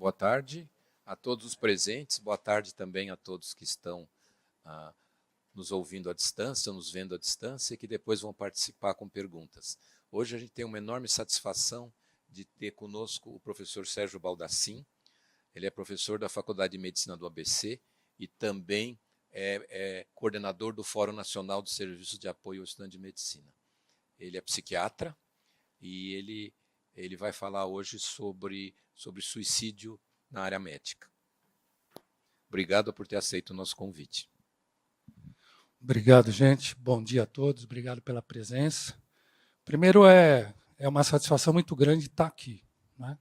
Boa tarde a todos os presentes, boa tarde também a todos que estão nos ouvindo à distância, nos vendo à distância e que depois vão participar com perguntas. Hoje a gente tem uma enorme satisfação de ter conosco o professor Sérgio Baldassin. Ele é professor da Faculdade de Medicina do ABC e também é coordenador do Fórum Nacional dos Serviços de Apoio ao Estudante de Medicina. Ele é psiquiatra e ele vai falar hoje sobre suicídio na área médica. Obrigado por ter aceito o nosso convite. Obrigado, gente. Bom dia a todos. Obrigado pela presença. Primeiro, é uma satisfação muito grande estar aqui, né?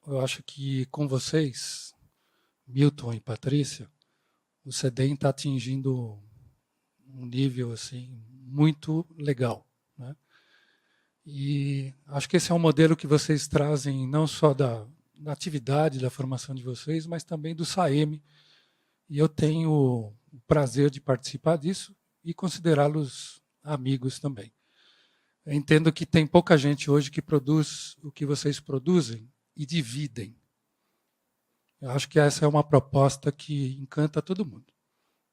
Eu acho que com vocês, Milton e Patrícia, o CEDEM está atingindo um nível assim, muito legal, né? E acho que esse é um modelo que vocês trazem não só da atividade, da formação de vocês, mas também do SAEME. E eu tenho o prazer de participar disso e considerá-los amigos também. Eu entendo que tem pouca gente hoje que produz o que vocês produzem e dividem. Eu acho que essa é uma proposta que encanta todo mundo.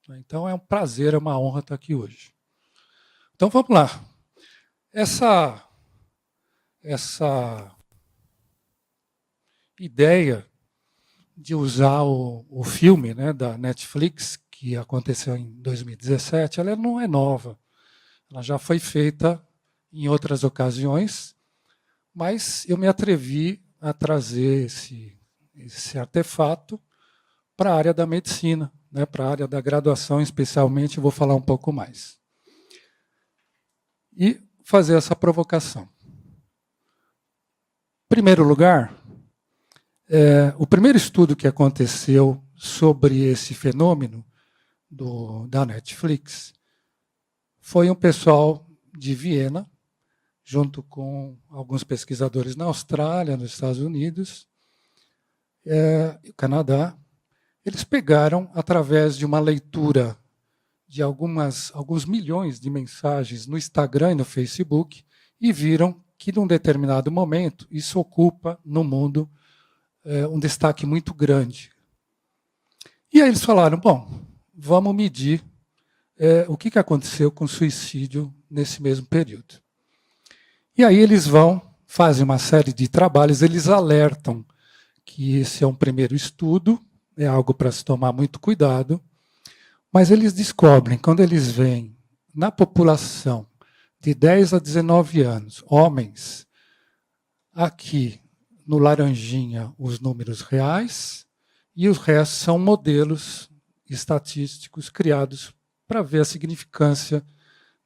Então é um prazer, é uma honra estar aqui hoje. Então vamos lá. Essa ideia de usar o filme, né, da Netflix, que aconteceu em 2017, ela não é nova. Ela já foi feita em outras ocasiões, mas eu me atrevi a trazer esse artefato para a área da medicina, né, para a área da graduação especialmente, eu vou falar um pouco mais. E fazer essa provocação. Em primeiro lugar, o primeiro estudo que aconteceu sobre esse fenômeno da Netflix foi um pessoal de Viena, junto com alguns pesquisadores na Austrália, nos Estados Unidos, e Canadá. Eles pegaram, através de uma leitura de alguns milhões de mensagens no Instagram e no Facebook, e viram que, num determinado momento, isso ocupa no mundo um destaque muito grande. E aí eles falaram, bom, vamos medir o que aconteceu com o suicídio nesse mesmo período. E aí eles fazem uma série de trabalhos, eles alertam que esse é um primeiro estudo, é algo para se tomar muito cuidado, mas eles descobrem, quando eles veem na população de 10 a 19 anos, homens, aqui no laranjinha os números reais, e os restos são modelos estatísticos criados para ver a significância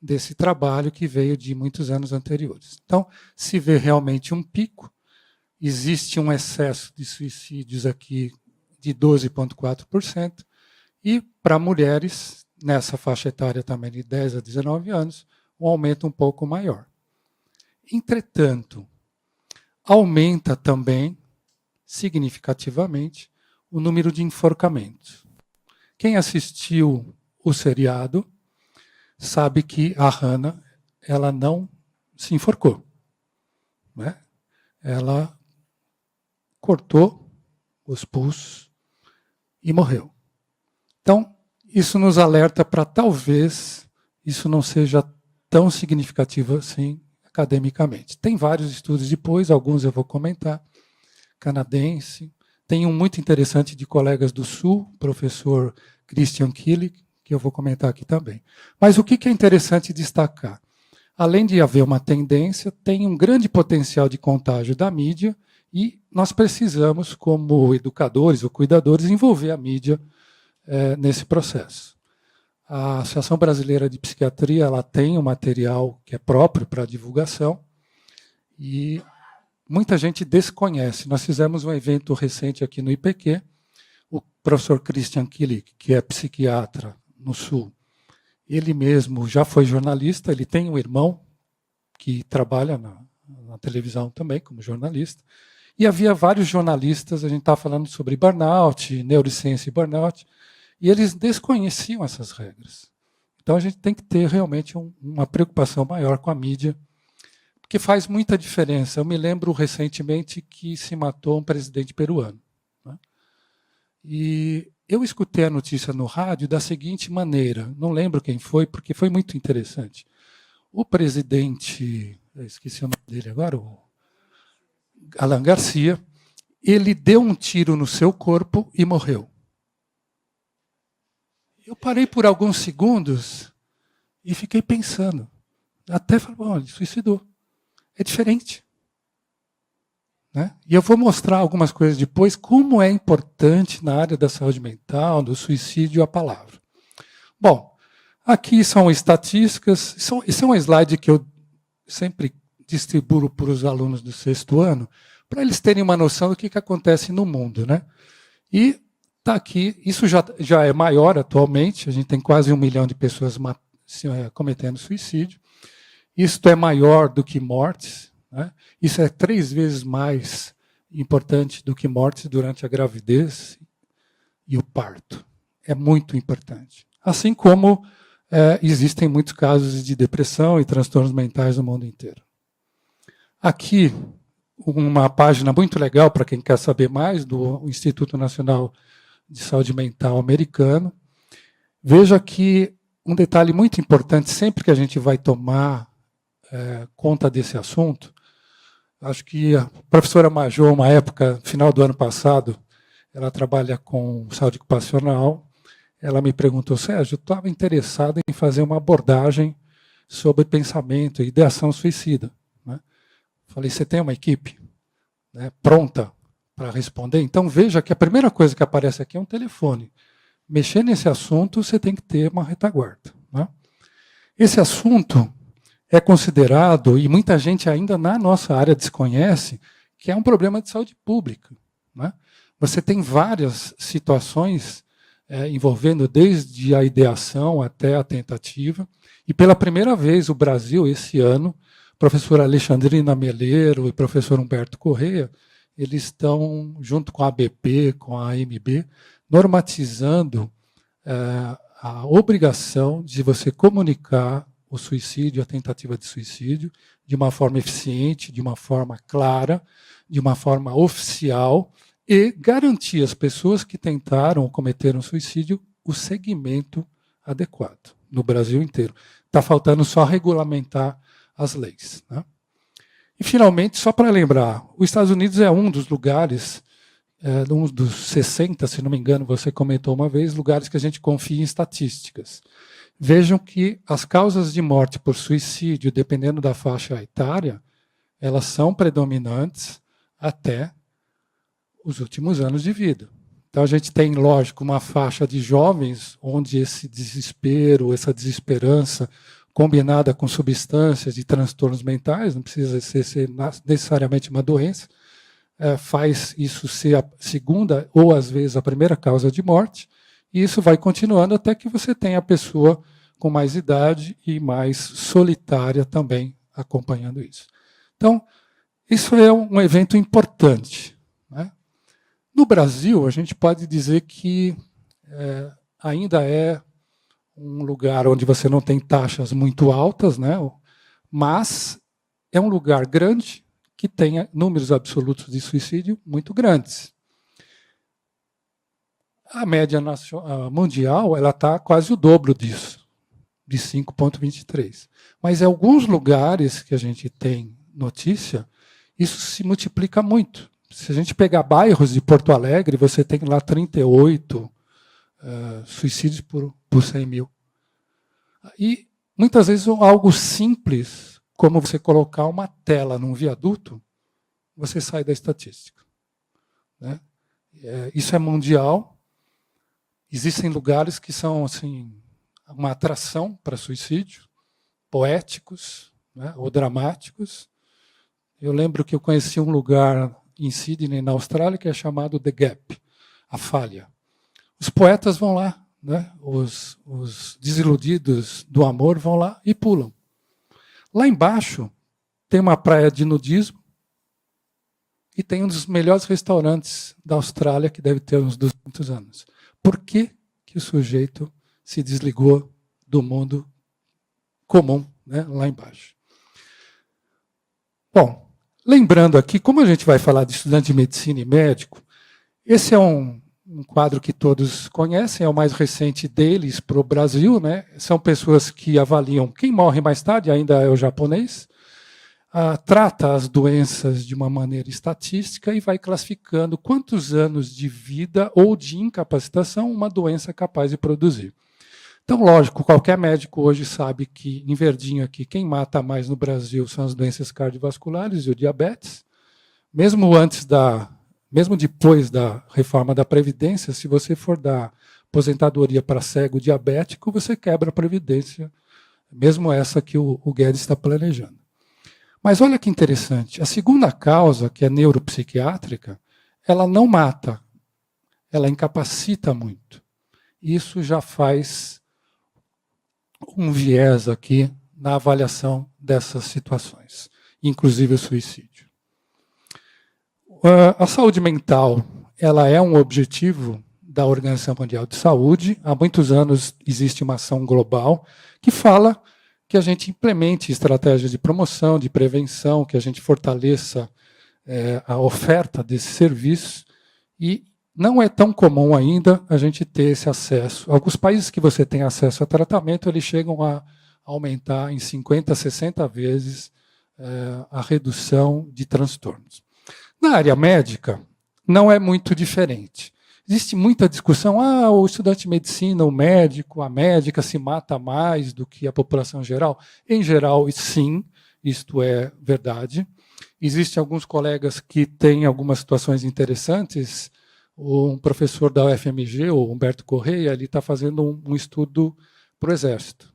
desse trabalho que veio de muitos anos anteriores. Então, se vê realmente um pico, existe um excesso de suicídios aqui de 12,4%, e para mulheres, nessa faixa etária também de 10 a 19 anos, um aumento um pouco maior. Entretanto, aumenta também, significativamente, o número de enforcamentos. Quem assistiu o seriado sabe que a Hannah, ela não se enforcou, né? Ela cortou os pulsos e morreu. Então, isso nos alerta para talvez isso não seja tão significativo assim academicamente. Tem vários estudos depois, alguns eu vou comentar, canadense. Tem um muito interessante de colegas do Sul, professor Christian Killick, que eu vou comentar aqui também. Mas o que é interessante destacar? Além de haver uma tendência, tem um grande potencial de contágio da mídia e nós precisamos, como educadores ou cuidadores, envolver a mídia nesse processo. A Associação Brasileira de Psiquiatria ela tem um material que é próprio para divulgação e muita gente desconhece. Nós fizemos um evento recente aqui no IPQ, o professor Christian Killick, que é psiquiatra no Sul, ele mesmo já foi jornalista, ele tem um irmão que trabalha na televisão também como jornalista, e havia vários jornalistas, a gente estava falando sobre burnout, neurociência e burnout, e eles desconheciam essas regras. Então a gente tem que ter realmente uma preocupação maior com a mídia, porque faz muita diferença. Eu me lembro recentemente que se matou um presidente peruano, né? E eu escutei a notícia no rádio da seguinte maneira, não lembro quem foi, porque foi muito interessante. O presidente, eu esqueci o nome dele agora, o Alan Garcia, ele deu um tiro no seu corpo e morreu. Eu parei por alguns segundos e fiquei pensando. Até falei, bom, ele suicidou. É diferente, né? E eu vou mostrar algumas coisas depois, como é importante na área da saúde mental, do suicídio, a palavra. Bom, aqui são estatísticas. Isso é um slide que eu sempre distribuo para os alunos do 6º ano, para eles terem uma noção do que acontece no mundo, né? E está aqui, isso já é maior atualmente, a gente tem quase 1 milhão de pessoas cometendo suicídio. Isto é maior do que mortes, né? Isso é 3 vezes mais importante do que mortes durante a gravidez e o parto. É muito importante. Assim como existem muitos casos de depressão e transtornos mentais no mundo inteiro. Aqui, uma página muito legal para quem quer saber mais, do Instituto Nacional de Saúde Mental americano. Veja que um detalhe muito importante, sempre que a gente vai tomar conta desse assunto, acho que a professora Major, uma época, final do ano passado, ela trabalha com saúde ocupacional, ela me perguntou, Sérgio, eu estava interessado em fazer uma abordagem sobre pensamento e ideação suicida, né? Falei, você tem uma equipe, né, pronta para responder? Então veja que a primeira coisa que aparece aqui é um telefone. Mexer nesse assunto, você tem que ter uma retaguarda, né? Esse assunto é considerado, e muita gente ainda na nossa área desconhece, que é um problema de saúde pública, né? Você tem várias situações envolvendo desde a ideação até a tentativa, e pela primeira vez o Brasil, esse ano, professora Alexandrina Meleiro e professor Humberto Correia, eles estão, junto com a ABP, com a AMB, normatizando a obrigação de você comunicar o suicídio, a tentativa de suicídio, de uma forma eficiente, de uma forma clara, de uma forma oficial, e garantir às pessoas que tentaram ou cometeram suicídio o segmento adequado, no Brasil inteiro. Está faltando só regulamentar as leis, né? E, finalmente, só para lembrar, os Estados Unidos é um dos lugares, um dos 60, se não me engano, você comentou uma vez, lugares que a gente confia em estatísticas. Vejam que as causas de morte por suicídio, dependendo da faixa etária, elas são predominantes até os últimos anos de vida. Então, a gente tem, lógico, uma faixa de jovens onde esse desespero, essa desesperança, combinada com substâncias e transtornos mentais, não precisa ser necessariamente uma doença, faz isso ser a segunda ou, às vezes, a primeira causa de morte, e isso vai continuando até que você tenha a pessoa com mais idade e mais solitária também acompanhando isso. Então, isso é um evento importante, né? No Brasil, a gente pode dizer que ainda é um lugar onde você não tem taxas muito altas, né? Mas é um lugar grande que tem números absolutos de suicídio muito grandes. A média mundial está quase o dobro disso, de 5,23. Mas em alguns lugares que a gente tem notícia, isso se multiplica muito. Se a gente pegar bairros de Porto Alegre, você tem lá 38 suicídios por 100 mil. E muitas vezes algo simples, como você colocar uma tela num viaduto, você sai da estatística, né? Isso é mundial. Existem lugares que são assim, uma atração para suicídio, poéticos, né, ou dramáticos. Eu lembro que eu conheci um lugar em Sydney, na Austrália, que é chamado The Gap, a falha. Os poetas vão lá, né? Os desiludidos do amor vão lá e pulam. Lá embaixo tem uma praia de nudismo e tem um dos melhores restaurantes da Austrália, que deve ter uns 200 anos. Por que que o sujeito se desligou do mundo comum, né, lá embaixo? Bom, lembrando aqui, como a gente vai falar de estudante de medicina e médico, esse é um quadro que todos conhecem, é o mais recente deles para o Brasil, né? São pessoas que avaliam quem morre mais tarde, ainda é o japonês, trata as doenças de uma maneira estatística e vai classificando quantos anos de vida ou de incapacitação uma doença é capaz de produzir. Então, lógico, qualquer médico hoje sabe que, em verdinho aqui, quem mata mais no Brasil são as doenças cardiovasculares e o diabetes. Mesmo depois da reforma da Previdência, se você for dar aposentadoria para cego diabético, você quebra a Previdência, mesmo essa que o Guedes está planejando. Mas olha que interessante, a segunda causa, que é neuropsiquiátrica, ela não mata, ela incapacita muito. Isso já faz um viés aqui na avaliação dessas situações, inclusive o suicídio. A saúde mental, ela é um objetivo da Organização Mundial de Saúde. Há muitos anos existe uma ação global que fala que a gente implemente estratégias de promoção, de prevenção, que a gente fortaleça a oferta desse serviço, e não é tão comum ainda a gente ter esse acesso. Alguns países que você tem acesso a tratamento, eles chegam a aumentar em 50, 60 vezes a redução de transtornos. Na área médica, não é muito diferente. Existe muita discussão, o estudante de medicina, o médico, a médica se mata mais do que a população geral. Em geral, sim, isto é verdade. Existem alguns colegas que têm algumas situações interessantes. Um professor da UFMG, o Humberto Correia, ele está fazendo um estudo para o Exército.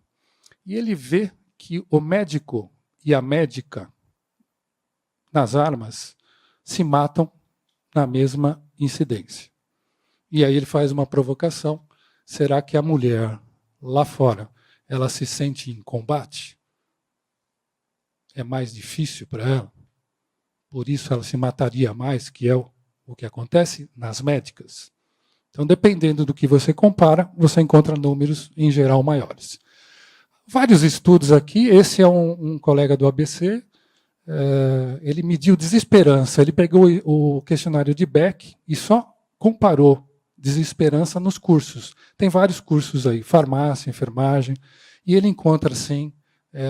E ele vê que o médico e a médica nas armas se matam na mesma incidência. E aí ele faz uma provocação. Será que a mulher, lá fora, ela se sente em combate? É mais difícil para ela? Por isso ela se mataria mais, que é o que acontece nas médicas. Então, dependendo do que você compara, você encontra números, em geral, maiores. Vários estudos aqui. Esse é um colega do ABC. Ele mediu desesperança. Ele pegou o questionário de Beck e só comparou desesperança nos cursos. Tem vários cursos aí, farmácia, enfermagem, e ele encontra, sim,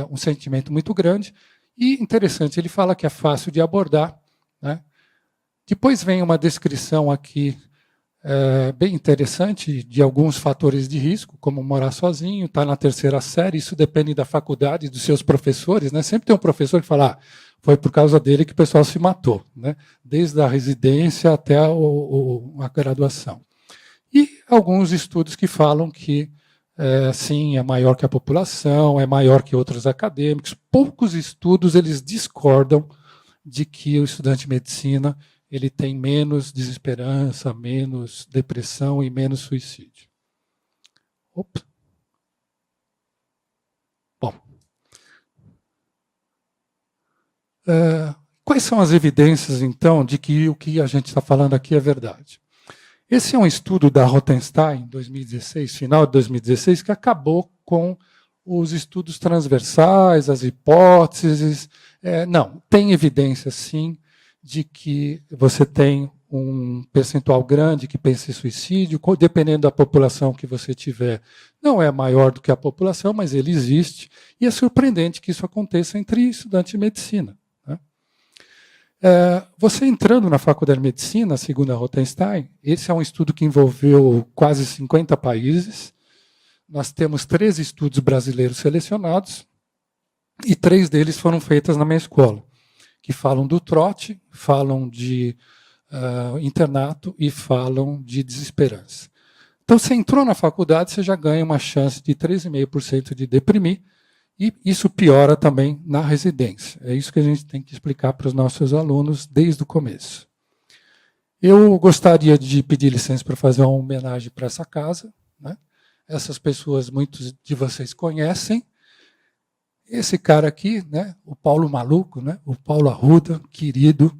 um sentimento muito grande. E, interessante, ele fala que é fácil de abordar, né? Depois vem uma descrição aqui bem interessante de alguns fatores de risco, como morar sozinho, estar na terceira série. Isso depende da faculdade, dos seus professores, né? Sempre tem um professor que fala, foi por causa dele que o pessoal se matou, né? Desde a residência até a graduação. E alguns estudos que falam que, sim, é maior que a população, é maior que outros acadêmicos. Poucos estudos eles discordam de que o estudante de medicina ele tem menos desesperança, menos depressão e menos suicídio. Opa. Bom. Quais são as evidências, então, de que o que a gente está falando aqui é verdade? Esse é um estudo da Rothenstein, 2016, final de 2016, que acabou com os estudos transversais, as hipóteses. Não, tem evidência, sim, de que você tem um percentual grande que pensa em suicídio, dependendo da população que você tiver. Não é maior do que a população, mas ele existe, e é surpreendente que isso aconteça entre estudantes de medicina. Né? Você entrando na Faculdade de Medicina, segundo a Rothenstein, esse é um estudo que envolveu quase 50 países. Nós temos 13 estudos brasileiros selecionados, e 3 deles foram feitos na minha escola, que falam do trote, falam de internato e falam de desesperança. Então, você entrou na faculdade, você já ganha uma chance de 3,5% de deprimir, e isso piora também na residência. É isso que a gente tem que explicar para os nossos alunos desde o começo. Eu gostaria de pedir licença para fazer uma homenagem para essa casa, né? Essas pessoas, muitos de vocês conhecem. Esse cara aqui, né, o Paulo Maluco, né, o Paulo Arruda, querido,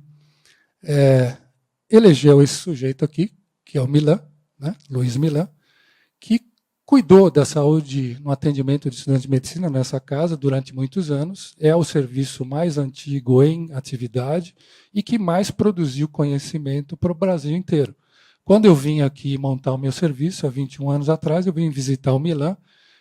elegeu esse sujeito aqui, que é o Milan, né, Luiz Milan, que cuidou da saúde no atendimento de estudantes de medicina nessa casa durante muitos anos, é o serviço mais antigo em atividade e que mais produziu conhecimento para o Brasil inteiro. Quando eu vim aqui montar o meu serviço, há 21 anos atrás, eu vim visitar o Milan,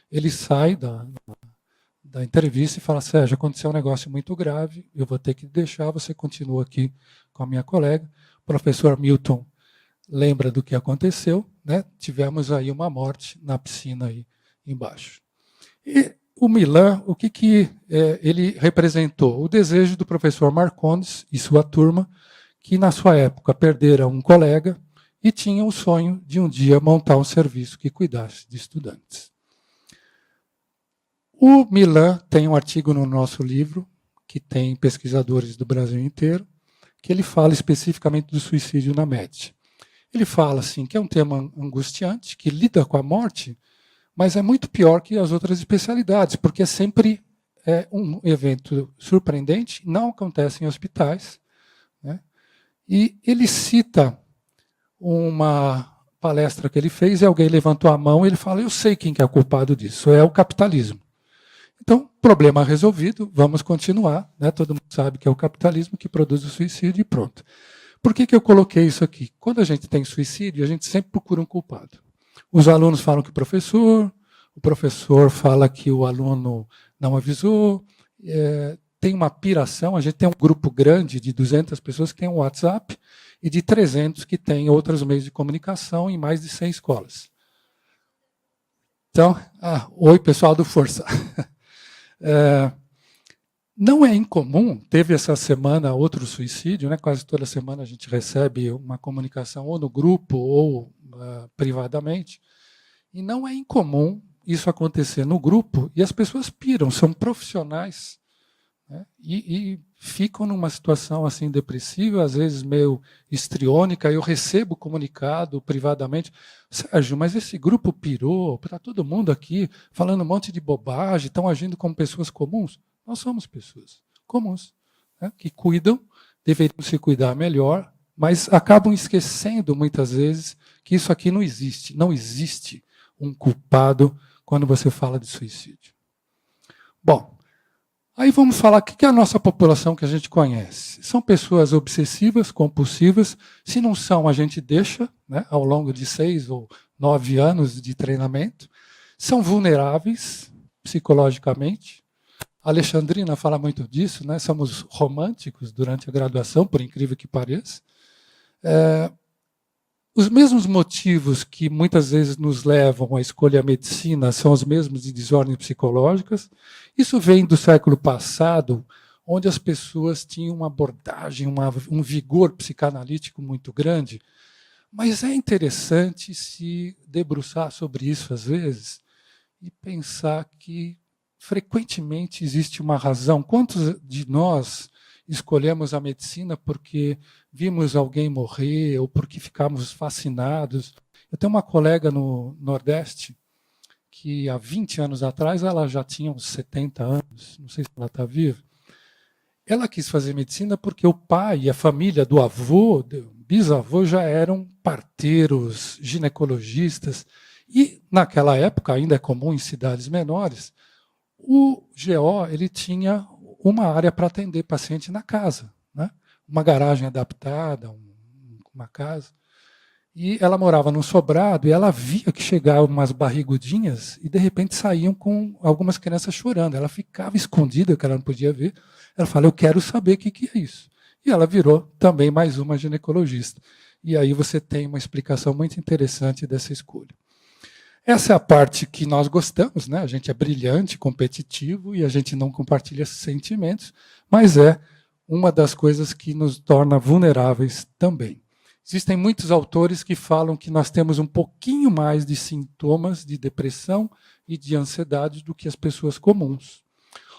ele sai da entrevista e fala: Sérgio, aconteceu um negócio muito grave, eu vou ter que deixar, você continua aqui com a minha colega. O professor Milton lembra do que aconteceu, né? Tivemos aí uma morte na piscina aí embaixo. E o Milan, o que ele representou? O desejo do professor Marcondes e sua turma, que na sua época perderam um colega e tinham o sonho de um dia montar um serviço que cuidasse de estudantes. O Milan tem um artigo no nosso livro, que tem pesquisadores do Brasil inteiro, que ele fala especificamente do suicídio na MED. Ele fala assim, que é um tema angustiante, que lida com a morte, mas é muito pior que as outras especialidades, porque é sempre um evento surpreendente, não acontece em hospitais, né? E ele cita uma palestra que ele fez e alguém levantou a mão e ele fala: eu sei quem que é o culpado disso, é o capitalismo. Então, problema resolvido, vamos continuar, né? Todo mundo sabe que é o capitalismo que produz o suicídio e pronto. Por que eu coloquei isso aqui? Quando a gente tem suicídio, a gente sempre procura um culpado. Os alunos falam que o professor fala que o aluno não avisou, tem uma piração, a gente tem um grupo grande de 200 pessoas que tem um WhatsApp e de 300 que tem outros meios de comunicação em mais de 100 escolas. Então, oi pessoal do Força. Não é incomum, teve essa semana outro suicídio, né? Quase toda semana a gente recebe uma comunicação ou no grupo ou privadamente, e não é incomum isso acontecer no grupo e as pessoas piram, são profissionais, né? E ficam numa situação assim depressiva, às vezes meio histriônica. Eu recebo comunicado privadamente: Sérgio, mas esse grupo pirou, está todo mundo aqui falando um monte de bobagem, estão agindo como pessoas comuns. Nós somos pessoas comuns, né, que cuidam, deveriam se cuidar melhor, mas acabam esquecendo muitas vezes que isso aqui não existe. Não existe um culpado quando você fala de suicídio. Bom, aí vamos falar o que é a nossa população que a gente conhece. São pessoas obsessivas, compulsivas. Se não são, a gente deixa, né, ao longo de 6 ou 9 anos de treinamento. São vulneráveis psicologicamente. A Alexandrina fala muito disso, né? Somos românticos durante a graduação, por incrível que pareça. Os mesmos motivos que muitas vezes nos levam a escolher a medicina são os mesmos de desordens psicológicas. Isso vem do século passado, onde as pessoas tinham uma abordagem, um vigor psicanalítico muito grande. Mas é interessante se debruçar sobre isso às vezes e pensar que frequentemente existe uma razão. Quantos de nós escolhemos a medicina porque vimos alguém morrer ou porque ficamos fascinados? Eu tenho uma colega no Nordeste que há 20 anos atrás, ela já tinha uns 70 anos, não sei se ela está viva. Ela quis fazer medicina porque o pai e a família do avô, do bisavô, já eram parteiros, ginecologistas. E naquela época, ainda é comum em cidades menores, o GO ele tinha uma área para atender paciente na casa, né? Uma garagem adaptada, uma casa. E ela morava num sobrado e ela via que chegavam umas barrigudinhas e de repente saíam com algumas crianças chorando. Ela ficava escondida, que ela não podia ver. Ela falou: eu quero saber o que é isso. E ela virou também mais uma ginecologista. E aí você tem uma explicação muito interessante dessa escolha. Essa é a parte que nós gostamos, né? A gente é brilhante, competitivo e a gente não compartilha esses sentimentos, mas é uma das coisas que nos torna vulneráveis também. Existem muitos autores que falam que nós temos um pouquinho mais de sintomas de depressão e de ansiedade do que as pessoas comuns.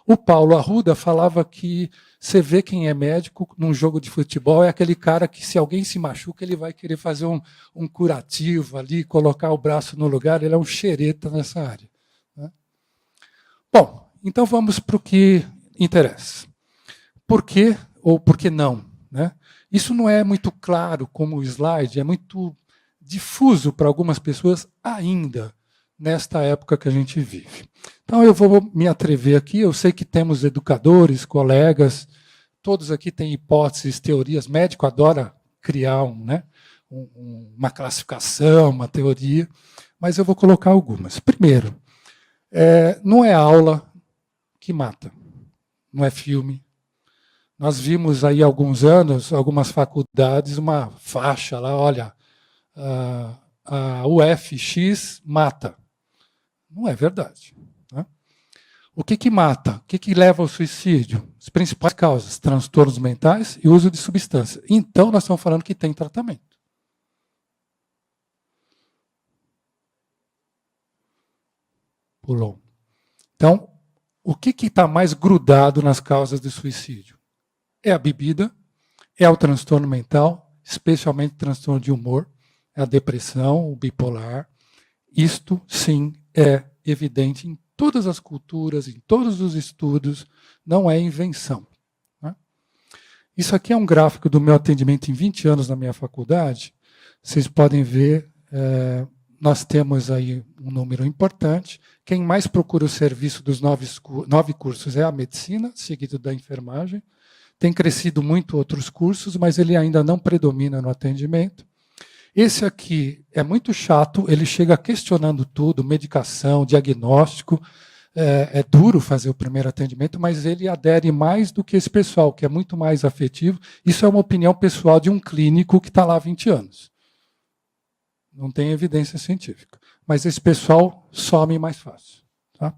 O Paulo Arruda falava que você vê quem é médico num jogo de futebol, é aquele cara que, se alguém se machuca, ele vai querer fazer um curativo ali, colocar o braço no lugar, ele é um xereta nessa área, né? Bom, então vamos para o que interessa. Por quê ou por que não, né? Isso não é muito claro como o slide, é muito difuso para algumas pessoas ainda. nesta época que a gente vive. Então, eu vou me atrever aqui, eu sei que temos educadores, colegas, todos aqui têm hipóteses, teorias, médico adora criar uma classificação, uma teoria, mas eu vou colocar algumas. Primeiro, não é aula que mata, não é filme. Nós vimos aí há alguns anos, algumas faculdades, uma faixa lá, olha, a UFX mata. Não é verdade. Né? O que mata? O que leva ao suicídio? As principais causas, transtornos mentais e uso de substância. Então, nós estamos falando que tem tratamento. Pulou. Então, o que está mais grudado nas causas de suicídio? É a bebida, é o transtorno mental, especialmente o transtorno de humor, é a depressão, o bipolar. Isto, sim, é evidente em todas as culturas, em todos os estudos, não é invenção. Né? Isso aqui é um gráfico do meu atendimento em 20 anos na minha faculdade. Vocês podem ver, nós temos aí um número importante. Quem mais procura o serviço dos 9 cursos é a medicina, seguido da enfermagem. Tem crescido muito outros cursos, mas ele ainda não predomina no atendimento. Esse aqui é muito chato, ele chega questionando tudo, medicação, diagnóstico. É duro fazer o primeiro atendimento, mas ele adere mais do que esse pessoal, que é muito mais afetivo. Isso é uma opinião pessoal de um clínico que está lá há 20 anos. Não tem evidência científica. Mas esse pessoal some mais fácil. Tá?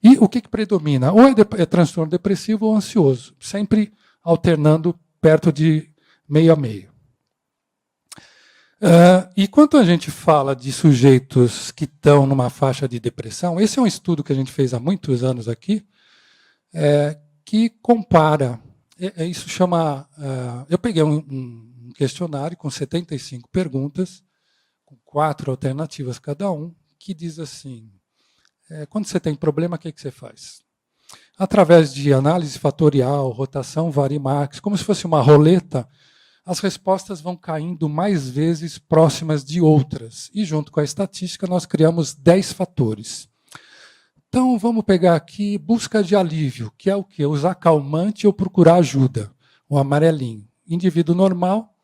E o que predomina? Ou é transtorno depressivo ou ansioso, sempre alternando perto de meio a meio. E quando a gente fala de sujeitos que estão numa faixa de depressão, esse é um estudo que a gente fez há muitos anos aqui, que compara, isso chama, eu peguei um questionário com 75 perguntas, com 4 alternativas cada um, que diz assim, quando você tem problema, o que você faz? Através de análise fatorial, rotação varimax, como se fosse uma roleta, as respostas vão caindo mais vezes próximas de outras. E junto com a estatística, nós criamos 10 fatores. Então, vamos pegar aqui busca de alívio, que é o quê? Usar calmante ou procurar ajuda, o amarelinho. Indivíduo normal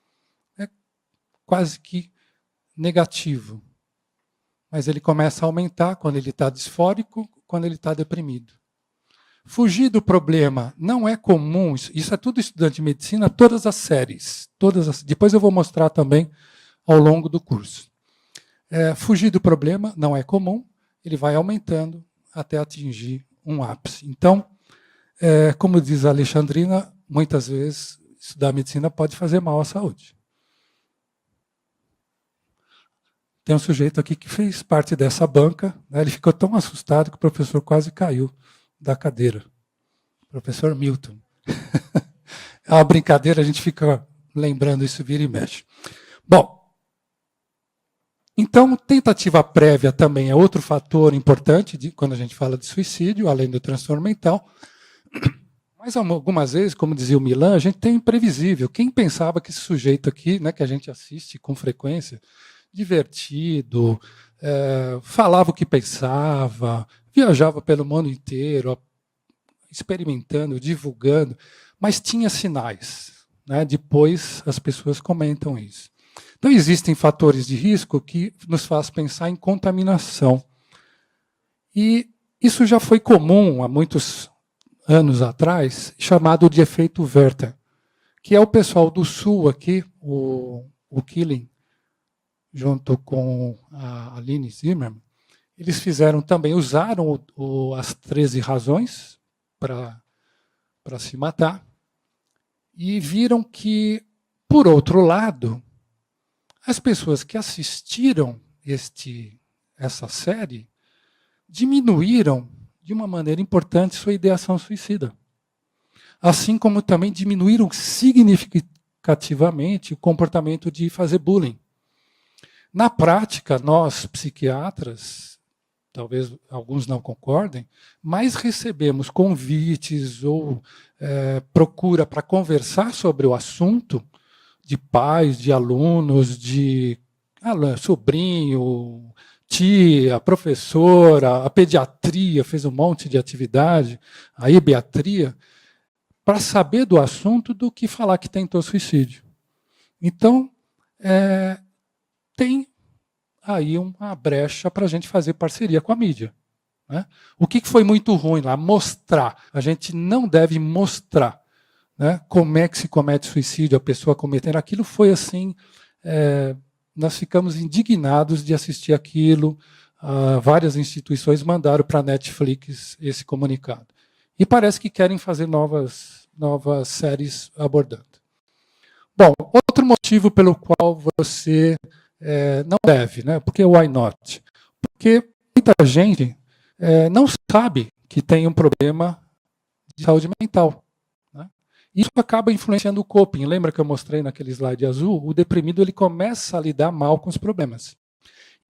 é quase que negativo. Mas ele começa a aumentar quando ele está disfórico, quando ele está deprimido. Fugir do problema não é comum, isso é tudo estudante de medicina, todas as séries. Depois eu vou mostrar também ao longo do curso. Fugir do problema não é comum, ele vai aumentando até atingir um ápice. Então, como diz a Alexandrina, muitas vezes estudar medicina pode fazer mal à saúde. Tem um sujeito aqui que fez parte dessa banca, né, ele ficou tão assustado que o professor quase caiu da cadeira. Professor Milton. É uma brincadeira, a gente fica lembrando isso, vira e mexe. Bom, então, tentativa prévia também é outro fator importante quando a gente fala de suicídio, além do transtorno mental. Mas algumas vezes, como dizia o Milan, a gente tem imprevisível. Quem pensava que esse sujeito aqui, né, que a gente assiste com frequência, divertido, falava o que pensava, viajava pelo mundo inteiro, experimentando, divulgando, mas tinha sinais. Né? Depois as pessoas comentam isso. Então existem fatores de risco que nos faz pensar em contaminação. E isso já foi comum há muitos anos atrás, chamado de efeito Werther, que é o pessoal do Sul aqui, o Killing, junto com a Aline Zimmermann, eles fizeram também, usaram as 13 razões para se matar e viram que, por outro lado, as pessoas que assistiram essa série diminuíram de uma maneira importante sua ideação suicida. Assim como também diminuíram significativamente o comportamento de fazer bullying. Na prática, nós, psiquiatras, talvez alguns não concordem, mas recebemos convites ou procura para conversar sobre o assunto de pais, de alunos, de sobrinho, tia, a professora, a pediatria fez um monte de atividade, a ebiatria, para saber do assunto do que falar que tentou suicídio. Então, tem aí uma brecha para a gente fazer parceria com a mídia. Né? O que foi muito ruim lá? Mostrar. A gente não deve mostrar, né, como é que se comete suicídio, a pessoa cometendo aquilo. Foi assim, nós ficamos indignados de assistir aquilo. Várias instituições mandaram para a Netflix esse comunicado. E parece que querem fazer novas séries abordando. Bom, outro motivo pelo qual você não deve, né? Porque why not? Porque muita gente não sabe que tem um problema de saúde mental. Né? Isso acaba influenciando o coping. Lembra que eu mostrei naquele slide azul? O deprimido ele começa a lidar mal com os problemas.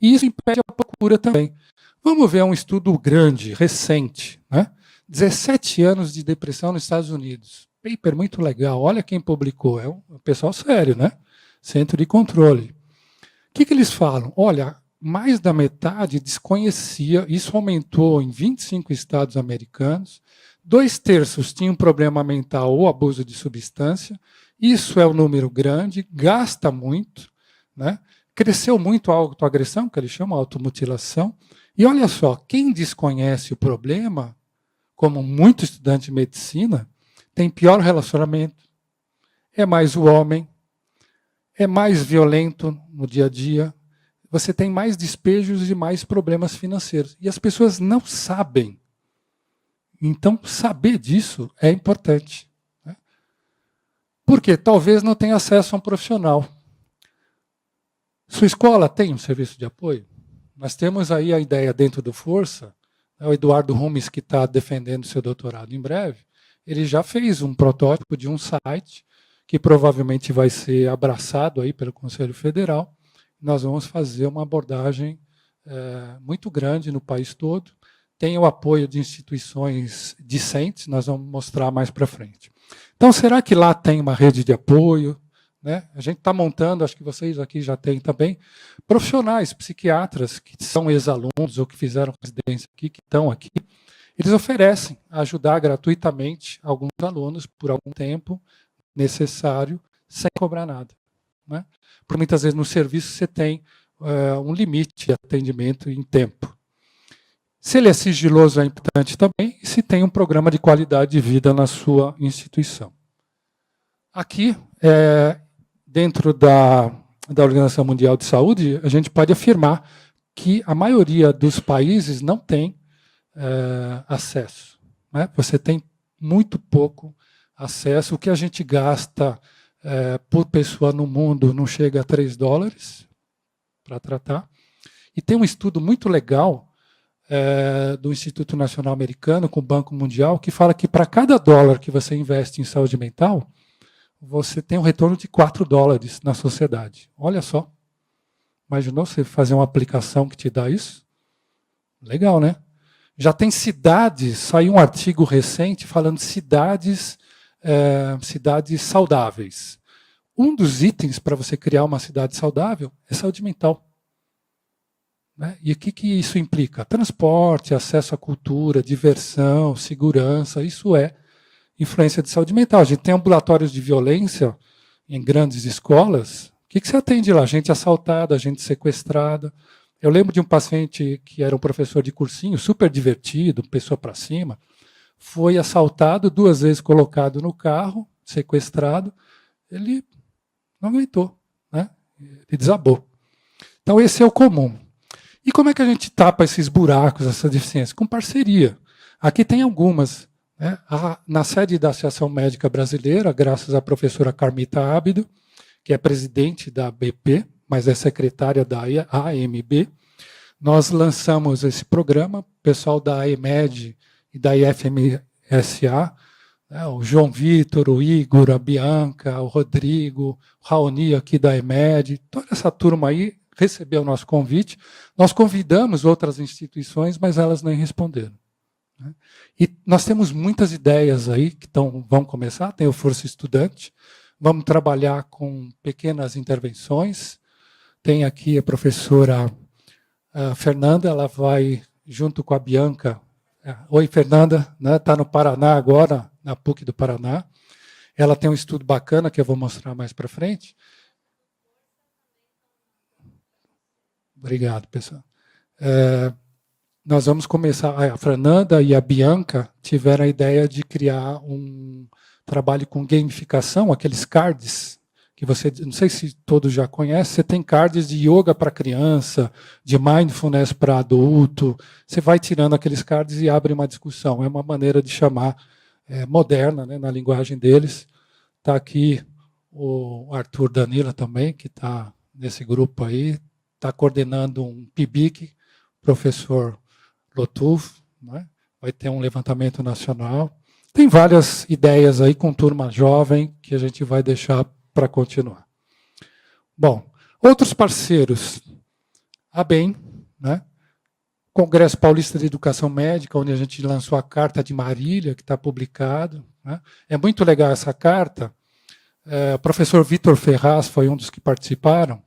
E isso impede a procura também. Vamos ver um estudo grande, recente, né? 17 anos de depressão nos Estados Unidos. Paper muito legal. Olha quem publicou. É um pessoal sério, né? Centro de controle. O que eles falam? Olha, mais da metade desconhecia, isso aumentou em 25 estados americanos, 2/3 tinham problema mental ou abuso de substância, isso é um número grande, gasta muito, né? Cresceu muito a autoagressão, que eles chamam de automutilação, e olha só, quem desconhece o problema, como muito estudante de medicina, tem pior relacionamento, é mais o homem, é mais violento no dia a dia, você tem mais despejos e mais problemas financeiros. E as pessoas não sabem. Então, saber disso é importante. Né? Porque talvez não tenha acesso a um profissional. Sua escola tem um serviço de apoio? Nós temos aí a ideia dentro do Força, né, o Eduardo Rumes, que está defendendo seu doutorado em breve, ele já fez um protótipo de um site que provavelmente vai ser abraçado aí pelo Conselho Federal. Nós vamos fazer uma abordagem muito grande no país todo. Tem o apoio de instituições discentes, nós vamos mostrar mais para frente. Então, será que lá tem uma rede de apoio? Né? A gente está montando, acho que vocês aqui já têm também, profissionais, psiquiatras que são ex-alunos ou que fizeram residência aqui, que estão aqui. Eles oferecem ajudar gratuitamente alguns alunos por algum tempo necessário, sem cobrar nada. Né? Porque muitas vezes no serviço você tem um limite de atendimento em tempo. Se ele é sigiloso, é importante também, e se tem um programa de qualidade de vida na sua instituição. Aqui, dentro da Organização Mundial de Saúde, a gente pode afirmar que a maioria dos países não tem acesso. Né? Você tem muito pouco acesso. O que a gente gasta por pessoa no mundo não chega a $3 para tratar. E tem um estudo muito legal do Instituto Nacional Americano com o Banco Mundial que fala que para cada $1 que você investe em saúde mental, você tem um retorno de $4 na sociedade. Olha só. Imaginou você fazer uma aplicação que te dá isso? Legal, né? Já tem cidades, saiu um artigo recente falando de cidades saudáveis. Um dos itens para você criar uma cidade saudável é saúde mental. Né? E o que isso implica? Transporte, acesso à cultura, diversão, segurança, isso é influência de saúde mental. A gente tem ambulatórios de violência em grandes escolas. O que você atende lá? Gente assaltada, gente sequestrada. Eu lembro de um paciente que era um professor de cursinho, super divertido, pessoa para cima, foi assaltado, 2 vezes colocado no carro, sequestrado, ele não aguentou, né? Ele desabou. Então esse é o comum. E como é que a gente tapa esses buracos, essas deficiências? Com parceria. Aqui tem algumas. Né? Na sede da Associação Médica Brasileira, graças à professora Carmita Ábido, que é presidente da BP, mas é secretária da AMB, nós lançamos esse programa, o pessoal da AEMED e da IFMSA, né, o João Vitor, o Igor, a Bianca, o Rodrigo, o Raoni aqui da AEMED, toda essa turma aí recebeu o nosso convite. Nós convidamos outras instituições, mas elas nem responderam. Né? E nós temos muitas ideias aí que vão começar, tem o Força Estudante, vamos trabalhar com pequenas intervenções. Tem aqui a professora A Fernanda, ela vai, junto com a Bianca. Oi, Fernanda, né? Está no Paraná agora, na PUC do Paraná. Ela tem um estudo bacana que eu vou mostrar mais para frente. Obrigado, pessoal. Nós vamos começar. A Fernanda e a Bianca tiveram a ideia de criar um trabalho com gamificação, aqueles cards que você, não sei se todos já conhecem, você tem cards de yoga para criança, de mindfulness para adulto. Você vai tirando aqueles cards e abre uma discussão. É uma maneira de chamar moderna, né, na linguagem deles. Está aqui o Arthur Danila também, que está nesse grupo aí, está coordenando um PIBIC, professor Lotuf, né? Vai ter um levantamento nacional. Tem várias ideias aí com turma jovem que a gente vai deixar para continuar. Bom, outros parceiros, a BEM, né? Congresso Paulista de Educação Médica, onde a gente lançou a Carta de Marília, que está publicado, né? É muito legal essa carta. O professor Vitor Ferraz foi um dos que participaram.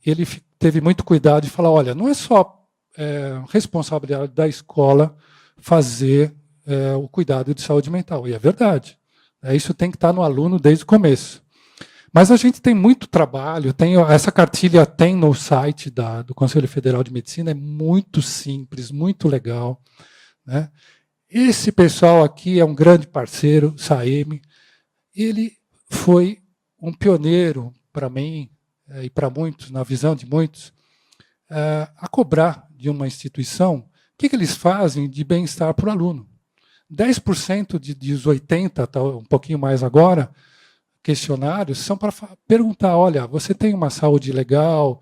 Ele teve muito cuidado de falar, olha, não é só responsabilidade da escola fazer o cuidado de saúde mental. E é verdade. Isso tem que estar no aluno desde o começo. Mas a gente tem muito trabalho, essa cartilha tem no site do Conselho Federal de Medicina, é muito simples, muito legal, né? Esse pessoal aqui é um grande parceiro, Saeme. Ele foi um pioneiro para mim e para muitos, na visão de muitos, a cobrar de uma instituição o que eles fazem de bem-estar para o aluno. 10% dos 80, tá, um pouquinho mais agora, questionários são para perguntar, olha, você tem uma saúde legal,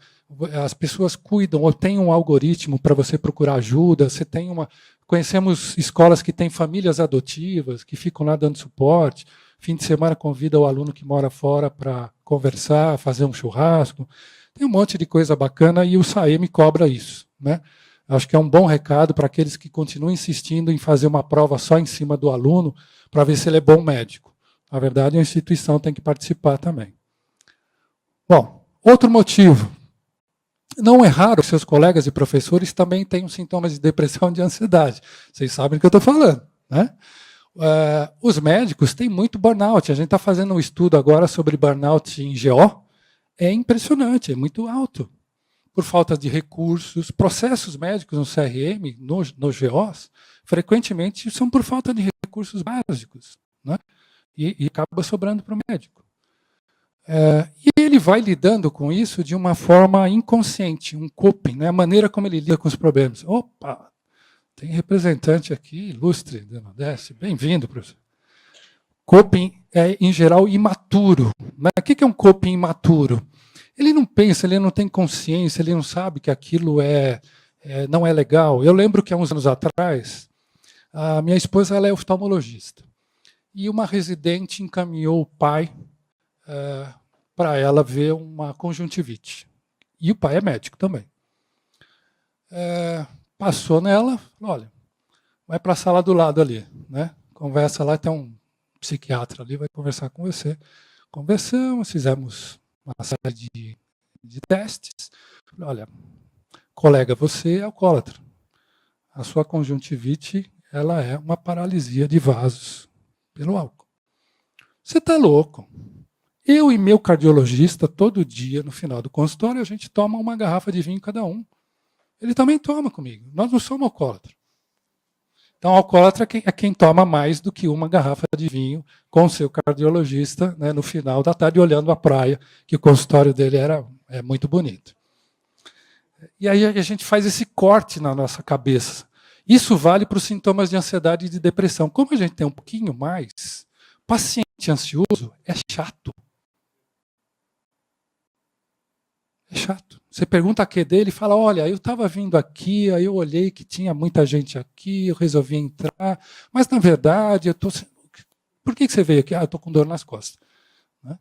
as pessoas cuidam, ou tem um algoritmo para você procurar ajuda, você tem conhecemos escolas que têm famílias adotivas, que ficam lá dando suporte, fim de semana convida o aluno que mora fora para conversar, fazer um churrasco, tem um monte de coisa bacana e o Saeme cobra isso, né? Acho que é um bom recado para aqueles que continuam insistindo em fazer uma prova só em cima do aluno para ver se ele é bom médico. Na verdade, a instituição tem que participar também. Bom, outro motivo. Não é raro que seus colegas e professores também tenham sintomas de depressão e de ansiedade. Vocês sabem do que eu estou falando, né? Os médicos têm muito burnout. A gente está fazendo um estudo agora sobre burnout em GO. É impressionante, é muito alto. Por falta de recursos, processos médicos no CRM, nos GOs, frequentemente são por falta de recursos básicos, né? E acaba sobrando para o médico. E ele vai lidando com isso de uma forma inconsciente, um coping, né? A maneira como ele lida com os problemas. Opa, tem representante aqui, ilustre do Nordeste, bem-vindo, professor. Coping é, em geral, imaturo. Né? O que é um coping imaturo? Ele não pensa, ele não tem consciência, ele não sabe que aquilo não é legal. Eu lembro que há uns anos atrás, a minha esposa ela é oftalmologista. E uma residente encaminhou o pai para ela ver uma conjuntivite. E o pai é médico também. Passou nela, falou, olha, vai para a sala do lado ali, né? Conversa lá, tem um psiquiatra ali, vai conversar com você. Conversamos, fizemos uma série de testes. Olha, colega, você é alcoólatra. A sua conjuntivite ela é uma paralisia de vasos pelo álcool. Você está louco. Eu e meu cardiologista, todo dia, no final do consultório, a gente toma uma garrafa de vinho cada um. Ele também toma comigo. Nós não somos alcoólatras. Então, alcoólatra é quem toma mais do que uma garrafa de vinho com o seu cardiologista, né, no final da tarde, olhando a praia, que o consultório dele é muito bonito. E aí a gente faz esse corte na nossa cabeça. Isso vale para os sintomas de ansiedade e de depressão. Como a gente tem um pouquinho mais, paciente ansioso é chato. É chato. Você pergunta a que dele e fala, olha, eu estava vindo aqui, aí eu olhei que tinha muita gente aqui, eu resolvi entrar, mas na verdade eu estou... Por que você veio aqui? Eu estou com dor nas costas. Né?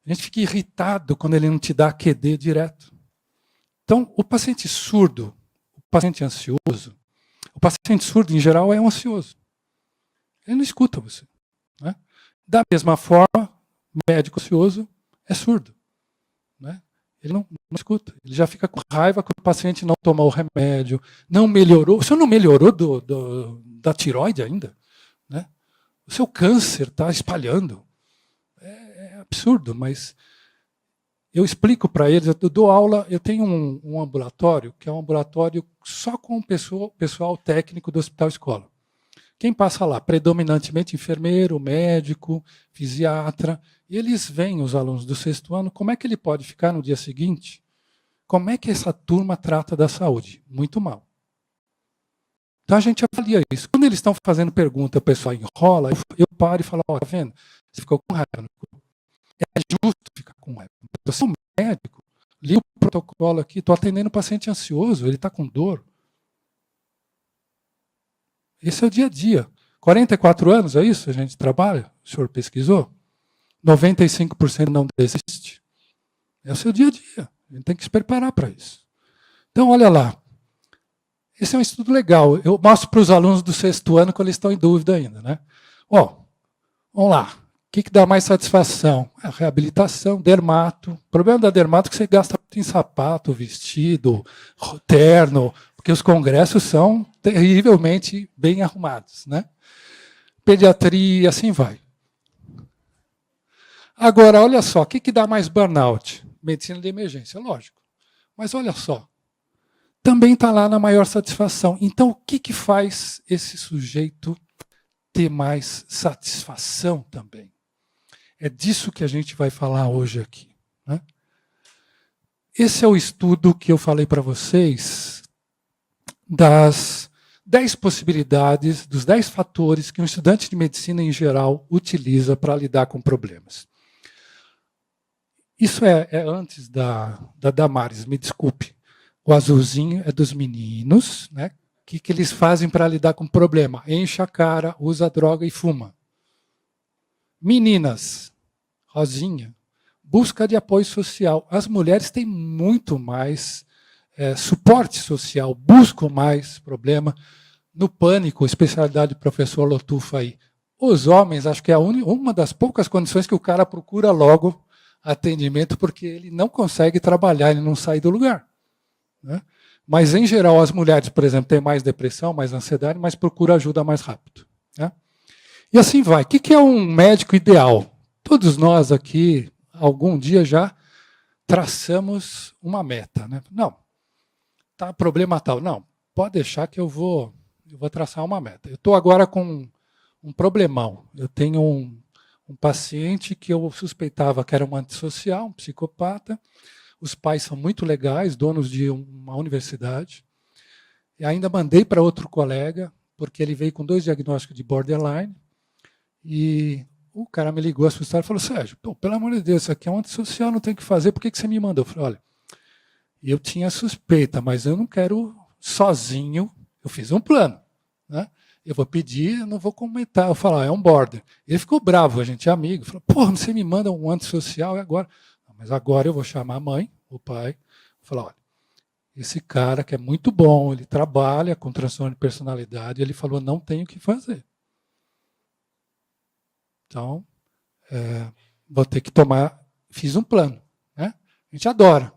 A gente fica irritado quando ele não te dá QD direto. Então, o paciente surdo, o paciente ansioso, o paciente surdo, em geral, é um ansioso. Ele não escuta você. Né? Da mesma forma, o médico ansioso é surdo. Né? Ele não escuta, ele já fica com raiva que o paciente não tomou o remédio, não melhorou. O senhor não melhorou da tireoide ainda? Né? O seu câncer está espalhando. É absurdo, mas eu explico para eles, eu dou aula, eu tenho um ambulatório, que é um ambulatório só com o pessoal técnico do hospital escola. Quem passa lá? Predominantemente enfermeiro, médico, fisiatra. E eles veem os alunos do 6º ano, como é que ele pode ficar no dia seguinte? Como é que essa turma trata da saúde? Muito mal. Então a gente avalia isso. Quando eles estão fazendo pergunta, o pessoal enrola, eu paro e falo, ó, tá vendo? Você ficou com raiva. É justo ficar com raiva. Eu sou médico, li o protocolo aqui, estou atendendo um paciente ansioso, ele está com dor. Esse é o dia a dia. 44 anos, é isso? A gente trabalha? O senhor pesquisou? 95% não desiste. É o seu dia a dia. A gente tem que se preparar para isso. Então, olha lá. Esse é um estudo legal. Eu mostro para os alunos do 6º ano quando eles estão em dúvida ainda. Né? Ó, vamos lá. O que dá mais satisfação? A reabilitação, dermato. O problema da dermato é que você gasta muito em sapato, vestido, terno, porque os congressos são terrivelmente bem arrumados. Né? Pediatria, assim vai. Agora, olha só, o que dá mais burnout? Medicina de emergência, lógico. Mas olha só, também está lá na maior satisfação. Então, o que faz esse sujeito ter mais satisfação também? É disso que a gente vai falar hoje aqui. Né? Esse é o estudo que eu falei para vocês das 10 possibilidades, dos 10 fatores que um estudante de medicina em geral utiliza para lidar com problemas. Isso é antes da Damares, me desculpe. O azulzinho é dos meninos, né? O que eles fazem para lidar com problema? Enche a cara, usa droga e fuma. Meninas, rosinha, busca de apoio social. As mulheres têm muito mais suporte social, buscam mais problema. No pânico, especialidade do professor Lotufa aí. Os homens, acho que é uma das poucas condições que o cara procura logo atendimento, porque ele não consegue trabalhar, ele não sai do lugar. Né? Mas, em geral, as mulheres, por exemplo, têm mais depressão, mais ansiedade, mas procuram ajuda mais rápido. Né? E assim vai. O que é um médico ideal? Todos nós aqui, algum dia já traçamos uma meta. Né? Não, tá problema tal. Não, pode deixar que eu vou traçar uma meta. Eu estou agora com um problemão. Eu tenho um paciente que eu suspeitava que era um antissocial, um psicopata. Os pais são muito legais, donos de uma universidade. E ainda mandei para outro colega, porque ele veio com 2 diagnósticos de borderline. E o cara me ligou assustado e falou, Sérgio, pelo amor de Deus, isso aqui é um antissocial, não tem o que fazer, por que você me mandou? Eu falei, olha, eu tinha suspeita, mas eu não quero sozinho, eu fiz um plano. Né? Eu vou pedir, eu não vou comentar. Eu falo, é um border. Ele ficou bravo, a gente é amigo. Falou, porra, você me manda um antissocial e agora? Não, mas agora eu vou chamar a mãe, o pai, vou falar, olha, esse cara que é muito bom, ele trabalha com transtorno de personalidade, ele falou, não tem o que fazer. Então, vou ter que tomar, fiz um plano. Né? A gente adora.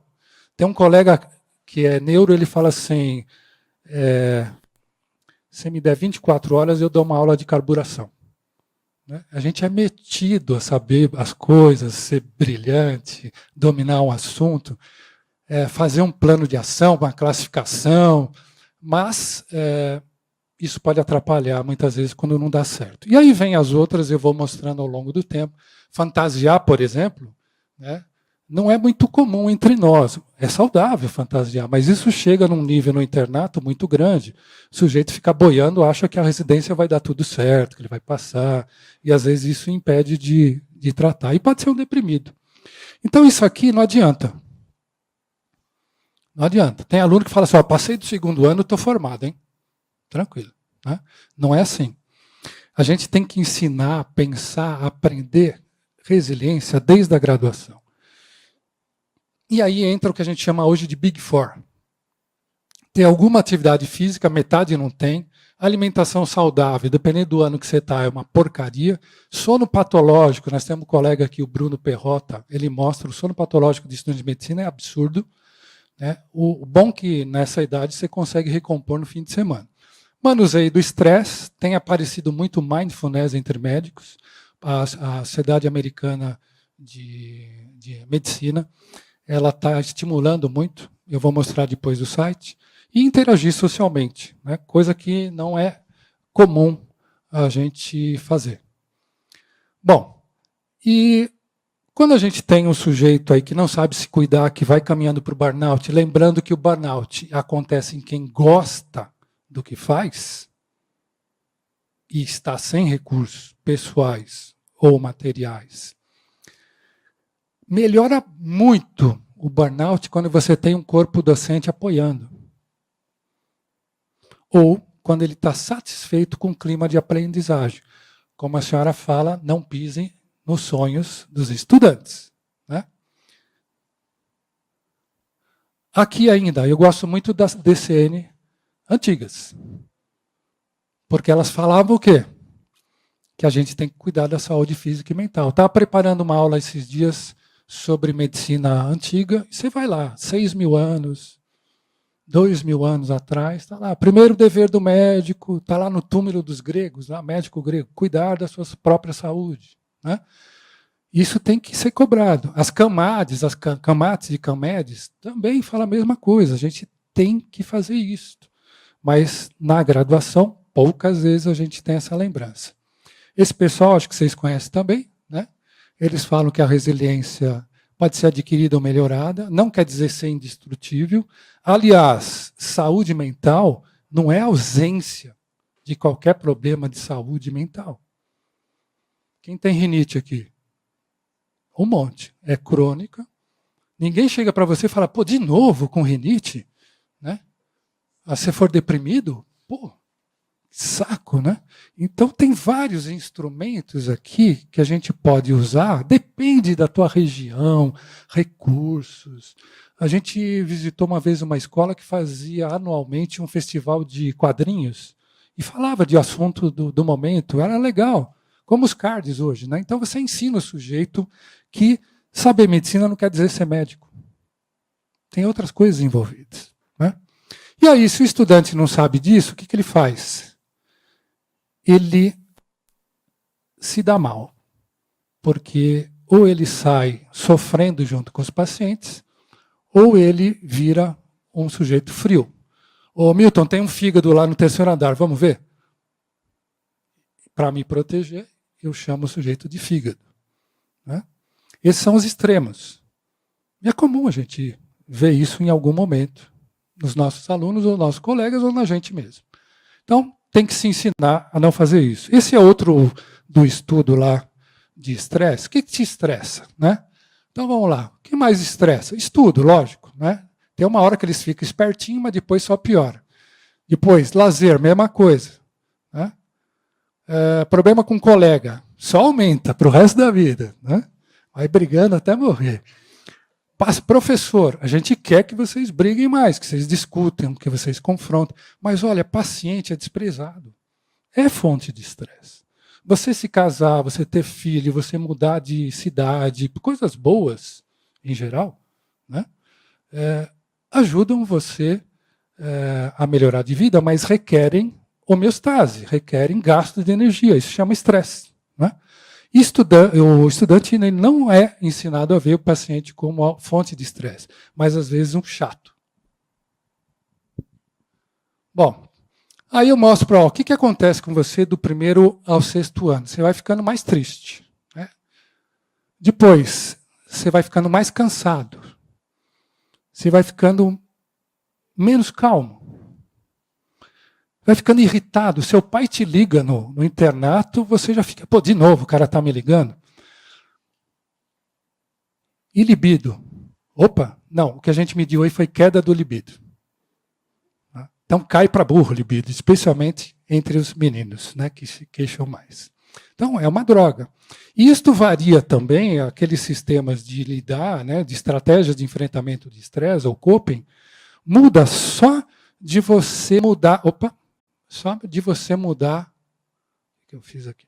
Tem um colega que é neuro, ele fala assim, se me der 24 horas, eu dou uma aula de carburação. Né? A gente é metido a saber as coisas, ser brilhante, dominar um assunto, fazer um plano de ação, uma classificação, mas isso pode atrapalhar muitas vezes quando não dá certo. E aí vem as outras, eu vou mostrando ao longo do tempo. Fantasiar, por exemplo, né? Não é muito comum entre nós. É saudável fantasiar, mas isso chega num nível no internato muito grande. O sujeito fica boiando, acha que a residência vai dar tudo certo, que ele vai passar, e às vezes isso impede de tratar. E pode ser um deprimido. Então isso aqui não adianta. Não adianta. Tem aluno que fala assim, passei do 2º ano, estou formado, hein? Tranquilo. Né? Não é assim. A gente tem que ensinar, pensar, aprender resiliência desde a graduação. E aí entra o que a gente chama hoje de Big Four. Tem alguma atividade física, metade não tem, Alimentação saudável, dependendo do ano que você está, é uma porcaria. Sono patológico, nós temos um colega aqui, o Bruno Perrota, ele mostra o sono patológico de estudante de medicina é absurdo. Né? O bom é que nessa idade você consegue recompor no fim de semana. Manuseio do estresse, tem aparecido muito mindfulness entre médicos. A Sociedade Americana de Medicina, ela está estimulando muito, eu vou mostrar depois do site, e interagir socialmente, né? Coisa que não é comum a gente fazer. Bom, e quando a gente tem um sujeito aí que não sabe se cuidar, que vai caminhando para o burnout, lembrando que o burnout acontece em quem gosta do que faz e está sem recursos pessoais ou materiais, melhora muito o burnout quando você tem um corpo docente apoiando. Ou quando ele está satisfeito com o clima de aprendizagem. Como a senhora fala, não pisem nos sonhos dos estudantes. Né? Aqui ainda, eu gosto muito das DCN antigas. Porque elas falavam o quê? Que a gente tem que cuidar da saúde física e mental. Estava preparando uma aula esses dias sobre medicina antiga, e você vai lá, 6.000 anos, 2.000 anos atrás, está lá. Primeiro dever do médico, está lá no túmulo dos gregos, lá, médico grego, cuidar da sua própria saúde. Né? Isso tem que ser cobrado. As camates e camedes também falam a mesma coisa. A gente tem que fazer isso. Mas na graduação, poucas vezes a gente tem essa lembrança. Esse pessoal, acho que vocês conhecem também, né? Eles falam que a resiliência pode ser adquirida ou melhorada, não quer dizer ser indestrutível. Aliás, saúde mental não é ausência de qualquer problema de saúde mental. Quem tem rinite aqui? Um monte. É crônica. Ninguém chega para você e fala, pô, de novo com rinite? Né? Ah, se for deprimido, pô, saco, né? Então tem vários instrumentos aqui que a gente pode usar, depende da tua região, recursos. A gente visitou uma vez uma escola que fazia anualmente um festival de quadrinhos e falava de assunto do momento, era legal, como os cards hoje, né? Então você ensina o sujeito que saber medicina não quer dizer ser médico. Tem outras coisas envolvidas, né? E aí, se o estudante não sabe disso, o que ele faz? Ele se dá mal, porque ou ele sai sofrendo junto com os pacientes, ou ele vira um sujeito frio. Ô Milton, tem um fígado lá no terceiro andar, vamos ver? Para me proteger, eu chamo o sujeito de fígado. Né? Esses são os extremos. E é comum a gente ver isso em algum momento, nos nossos alunos, ou nossos colegas, ou na gente mesmo. Então, tem que se ensinar a não fazer isso. Esse é outro do estudo lá de estresse. O que te estressa? Né? Então vamos lá. O que mais estressa? Estudo, lógico. Né? Tem uma hora que eles ficam espertinhos, mas depois só piora. Depois, lazer, mesma coisa. Né? Problema com colega, só aumenta para o resto da vida. Né? Vai brigando até morrer. Professor, a gente quer que vocês briguem mais, que vocês discutam, que vocês confrontem. Mas, olha, paciente é desprezado. É fonte de estresse. Você se casar, você ter filho, você mudar de cidade, coisas boas, em geral, né, ajudam você a melhorar de vida, mas requerem homeostase, requerem gasto de energia. Isso chama estresse. Né? O estudante não é ensinado a ver o paciente como fonte de estresse, mas às vezes um chato. Bom, aí eu mostro para o que acontece com você do primeiro ao sexto ano. Você vai ficando mais triste. Né? Depois, você vai ficando mais cansado. Você vai ficando menos calmo. Vai ficando irritado. Seu pai te liga no internato, você já fica, pô, de novo o cara está me ligando. E libido? Opa, não, o que a gente mediu aí foi queda do libido. Então cai para burro o libido, especialmente entre os meninos, né, que se queixam mais. Então é uma droga. E isto varia também, aqueles sistemas de lidar, né, de estratégias de enfrentamento de estresse, ou coping, muda só de você mudar... Opa! só de você mudar, o que eu fiz aqui,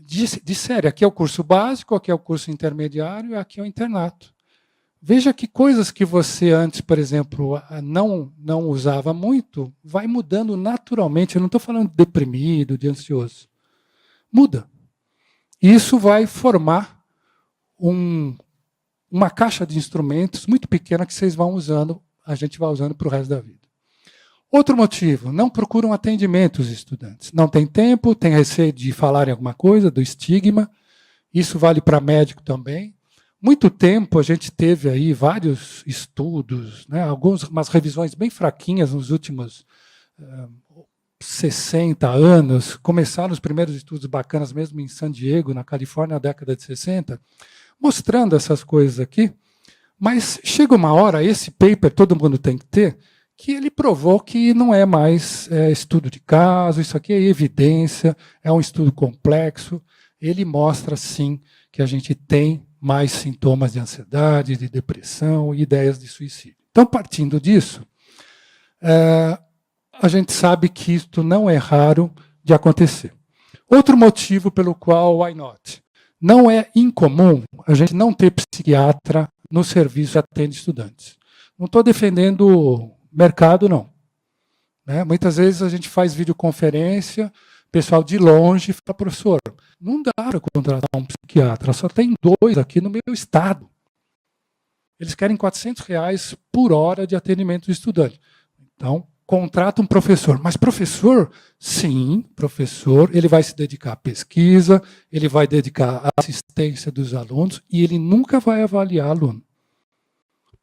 de série. Aqui é o curso básico, aqui é o curso intermediário, aqui é o internato. Veja que coisas que você antes, por exemplo, não usava muito, vai mudando naturalmente. Eu não estou falando de deprimido, de ansioso. Muda. Isso vai formar uma caixa de instrumentos muito pequena que vocês vão usando, a gente vai usando para o resto da vida. Outro motivo, não procuram atendimento os estudantes. Não tem tempo, tem receio de falarem alguma coisa, do estigma. Isso vale para médico também. Muito tempo a gente teve aí vários estudos, né, umas revisões bem fraquinhas nos últimos 60 anos. Começaram os primeiros estudos bacanas mesmo em San Diego, na Califórnia, na década de 60, mostrando essas coisas aqui. Mas chega uma hora, esse paper todo mundo tem que ter, que ele provou que não é mais estudo de caso, isso aqui é evidência, é um estudo complexo. Ele mostra, sim, que a gente tem mais sintomas de ansiedade, de depressão e ideias de suicídio. Então, partindo disso, a gente sabe que isto não é raro de acontecer. Outro motivo pelo qual, why not? Não é incomum a gente não ter psiquiatra no serviço que atende estudantes. Não estou defendendo o mercado, não. Muitas vezes a gente faz videoconferência, pessoal de longe fala, professor, não dá para contratar um psiquiatra, só tem 2 aqui no meu estado. Eles querem R$400 por hora de atendimento do estudante. Então, contrata um professor. Mas professor? Sim, professor, ele vai se dedicar à pesquisa, ele vai dedicar à assistência dos alunos e ele nunca vai avaliar aluno.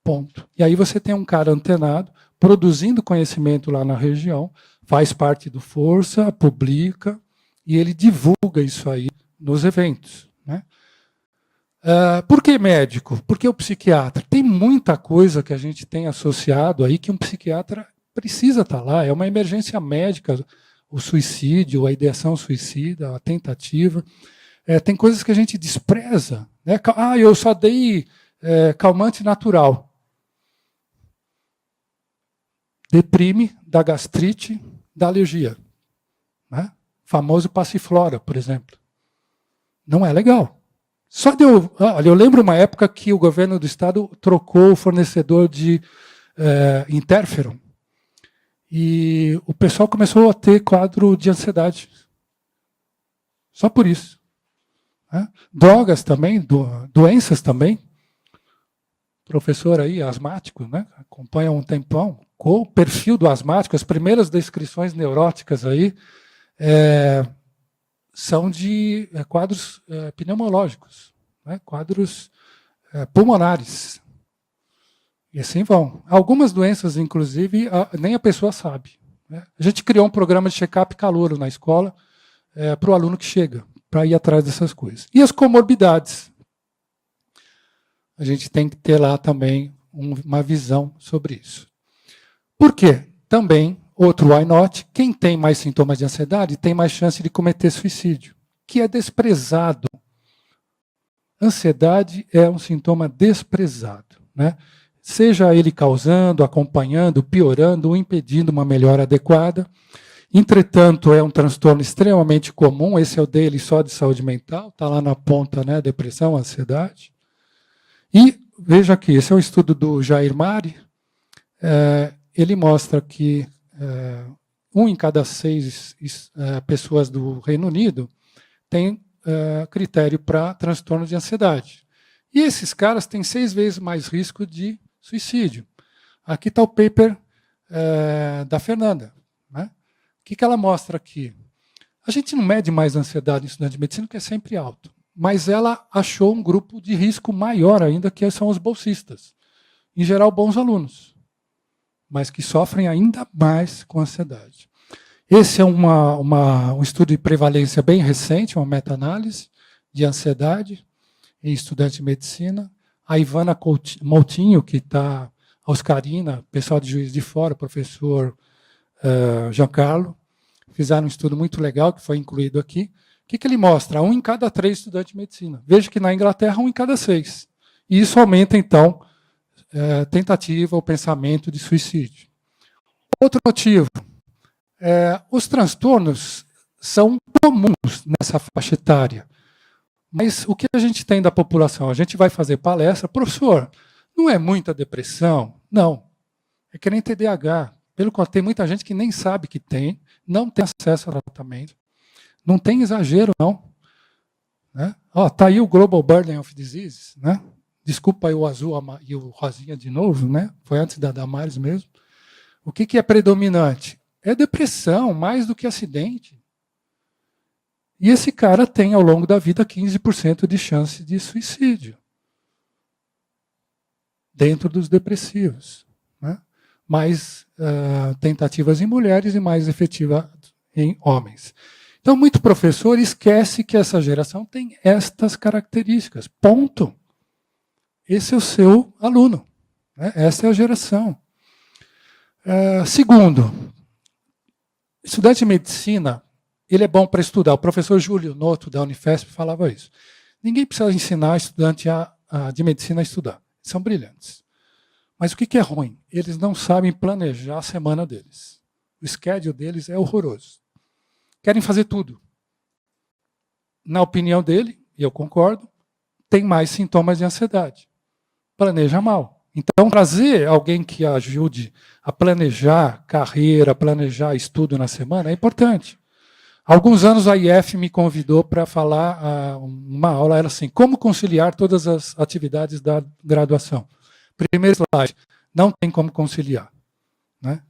Ponto. E aí você tem um cara antenado, produzindo conhecimento lá na região, faz parte do Força, publica, e ele divulga isso aí nos eventos. Né? Por que médico? Por que o psiquiatra? Tem muita coisa que a gente tem associado aí que um psiquiatra precisa estar lá. É uma emergência médica, o suicídio, a ideação suicida, a tentativa. Tem coisas que a gente despreza. Né? Eu só dei calmante natural. Deprime, dá gastrite, dá alergia. Né? Famoso passiflora, por exemplo. Não é legal. Olha, eu lembro uma época que o governo do estado trocou o fornecedor de interferon. E o pessoal começou a ter quadro de ansiedade. Só por isso. Né? Drogas também, doenças também. Professor aí, asmático, né? Acompanha há um tempão. Com o perfil do asmático, as primeiras descrições neuróticas aí são de quadros pneumológicos, né? Quadros pulmonares. E assim vão. Algumas doenças, inclusive, nem a pessoa sabe. Né? A gente criou um programa de check-up calouro na escola para o aluno que chega, para ir atrás dessas coisas. E as comorbidades. A gente tem que ter lá também uma visão sobre isso. Por quê? Também, outro why not, quem tem mais sintomas de ansiedade tem mais chance de cometer suicídio, que é desprezado. Ansiedade é um sintoma desprezado. Né? Seja ele causando, acompanhando, piorando ou impedindo uma melhora adequada. Entretanto, é um transtorno extremamente comum, esse é o dele só de saúde mental, está lá na ponta, né, depressão, ansiedade. E veja aqui, esse é um estudo do Jair Mari, ele mostra que 1 em cada 6 pessoas do Reino Unido tem critério para transtorno de ansiedade. E esses caras têm 6 vezes mais risco de suicídio. Aqui está o paper da Fernanda. Né? O que ela mostra aqui? A gente não mede mais ansiedade em estudante de medicina, que é sempre alto. Mas ela achou um grupo de risco maior ainda, que são os bolsistas. Em geral, bons alunos, mas que sofrem ainda mais com ansiedade. Esse é um estudo de prevalência bem recente, uma meta-análise de ansiedade em estudantes de medicina. A Ivana Moutinho, que está, a Oscarina, pessoal de Juiz de Fora, o professor Giancarlo, fizeram um estudo muito legal, que foi incluído aqui. O que ele mostra? 1 em cada 3 estudantes de medicina. Veja que na Inglaterra, 1 em cada 6. E isso aumenta, então, tentativa ou pensamento de suicídio. Outro motivo, Os transtornos são comuns nessa faixa etária. Mas o que a gente tem da população? A gente vai fazer palestra, professor, não é muita depressão? Não. É que nem TDAH. Pelo contrário, tem muita gente que nem sabe que tem, não tem acesso ao tratamento. Não tem exagero, não. Né? Tá aí o Global Burden of Diseases. Né? Desculpa aí o azul e o rosinha de novo, né? Foi antes da Damares mesmo. O que é predominante? É depressão, mais do que acidente. E esse cara tem, ao longo da vida, 15% de chance de suicídio. Dentro dos depressivos. Né? Mais tentativas em mulheres e mais efetiva em homens. Então, muito professor esquece que essa geração tem estas características. Ponto. Esse é o seu aluno. Né? Essa é a geração. Segundo, estudante de medicina, ele é bom para estudar. O professor Júlio Noto, da Unifesp, falava isso. Ninguém precisa ensinar estudante de medicina a estudar. São brilhantes. Mas o que é ruim? Eles não sabem planejar a semana deles. O schedule deles é horroroso. Querem fazer tudo. Na opinião dele, e eu concordo, tem mais sintomas de ansiedade. Planeja mal. Então, trazer alguém que ajude a planejar carreira, planejar estudo na semana é importante. Há alguns anos a IF me convidou para falar uma aula, era assim, como conciliar todas as atividades da graduação. Primeiro slide, não tem como conciliar. Né?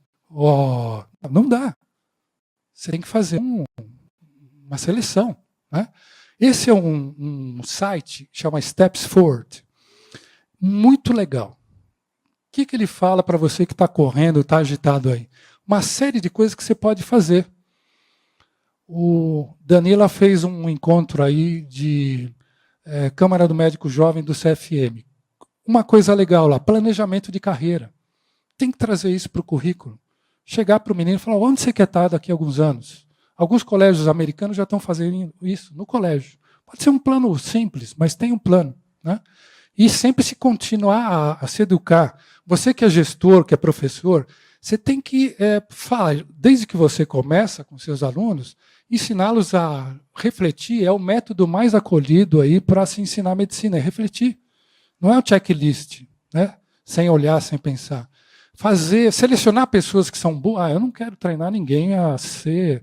Não dá. Você tem que fazer uma seleção. Né? Esse é um site que chama Steps Forward. Muito legal. O que ele fala para você que está correndo, está agitado aí? Uma série de coisas que você pode fazer. O Danila fez um encontro aí de Câmara do Médico Jovem do CFM. Uma coisa legal lá, planejamento de carreira. Tem que trazer isso para o currículo. Chegar para o menino e falar, onde você quer estar daqui a alguns anos? Alguns colégios americanos já estão fazendo isso no colégio. Pode ser um plano simples, mas tem um plano. Né? E sempre se continuar a se educar. Você que é gestor, que é professor, você tem que falar, desde que você começa com seus alunos, ensiná-los a refletir é o método mais acolhido aí para se ensinar medicina, é refletir. Não é um checklist, né? Sem olhar, sem pensar. Selecionar pessoas que são boas. Eu não quero treinar ninguém a ser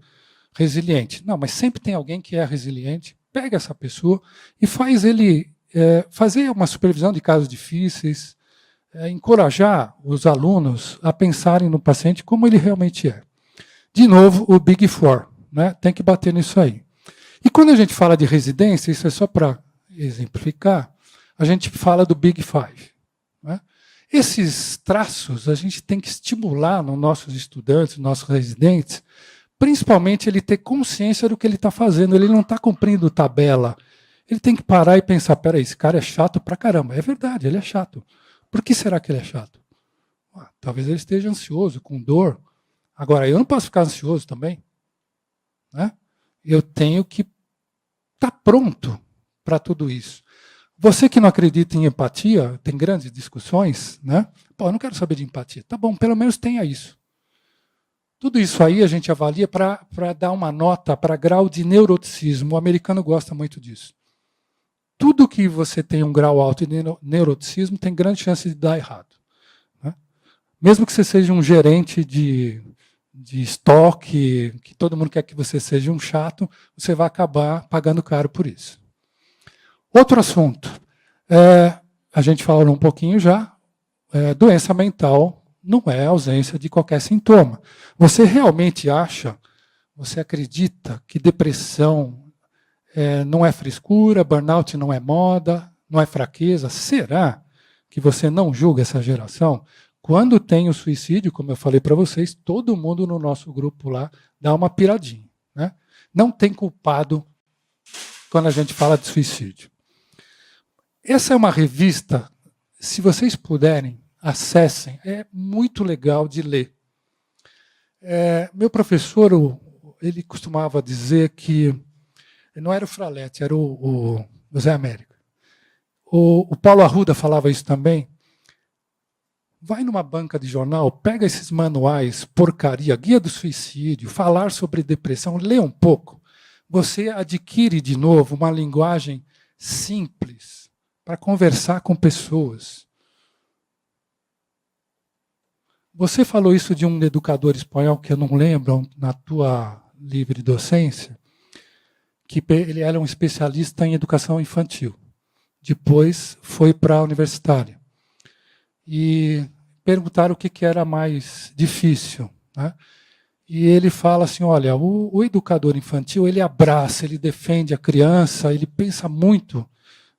resiliente. Não, mas sempre tem alguém que é resiliente. Pega essa pessoa e faz ele fazer uma supervisão de casos difíceis, encorajar os alunos a pensarem no paciente como ele realmente é. De novo, o Big Four. Né? Tem que bater nisso aí. E quando a gente fala de residência, isso é só para exemplificar, a gente fala do Big Five. Né? Esses traços a gente tem que estimular nos nossos estudantes, nos nossos residentes, principalmente ele ter consciência do que ele está fazendo. Ele não está cumprindo tabela. Ele tem que parar e pensar, peraí, esse cara é chato pra caramba. É verdade, ele é chato. Por que será que ele é chato? Talvez ele esteja ansioso, com dor. Agora, eu não posso ficar ansioso também. Né? Eu tenho que estar pronto para tudo isso. Você que não acredita em empatia, tem grandes discussões, né? Pô, eu não quero saber de empatia. Tá bom, pelo menos tenha isso. Tudo isso aí a gente avalia para dar uma nota para grau de neuroticismo. O americano gosta muito disso. Tudo que você tem um grau alto de neuroticismo tem grande chance de dar errado. Né? Mesmo que você seja um gerente de estoque, que todo mundo quer que você seja um chato, você vai acabar pagando caro por isso. Outro assunto, a gente falou um pouquinho já, doença mental não é ausência de qualquer sintoma. Você realmente acha, você acredita que depressão não é frescura, burnout não é moda, não é fraqueza? Será que você não julga essa geração? Quando tem o suicídio, como eu falei para vocês, todo mundo no nosso grupo lá dá uma piradinha. Né? Não tem culpado quando a gente fala de suicídio. Essa é uma revista, se vocês puderem, acessem, é muito legal de ler. Meu professor, ele costumava dizer que, não era o Fraletti, era o José Américo. O Paulo Arruda falava isso também. vai numa banca de jornal, pega esses manuais, porcaria, Guia do Suicídio, falar sobre depressão, lê um pouco. Você adquire de novo uma linguagem simples para conversar com pessoas. Você falou isso de um educador espanhol, que eu não lembro, na tua livre docência, que ele era um especialista em educação infantil. Depois foi para a universitária. E perguntaram o que era mais difícil, né? E ele fala assim, olha, o educador infantil, ele abraça, ele defende a criança, ele pensa muito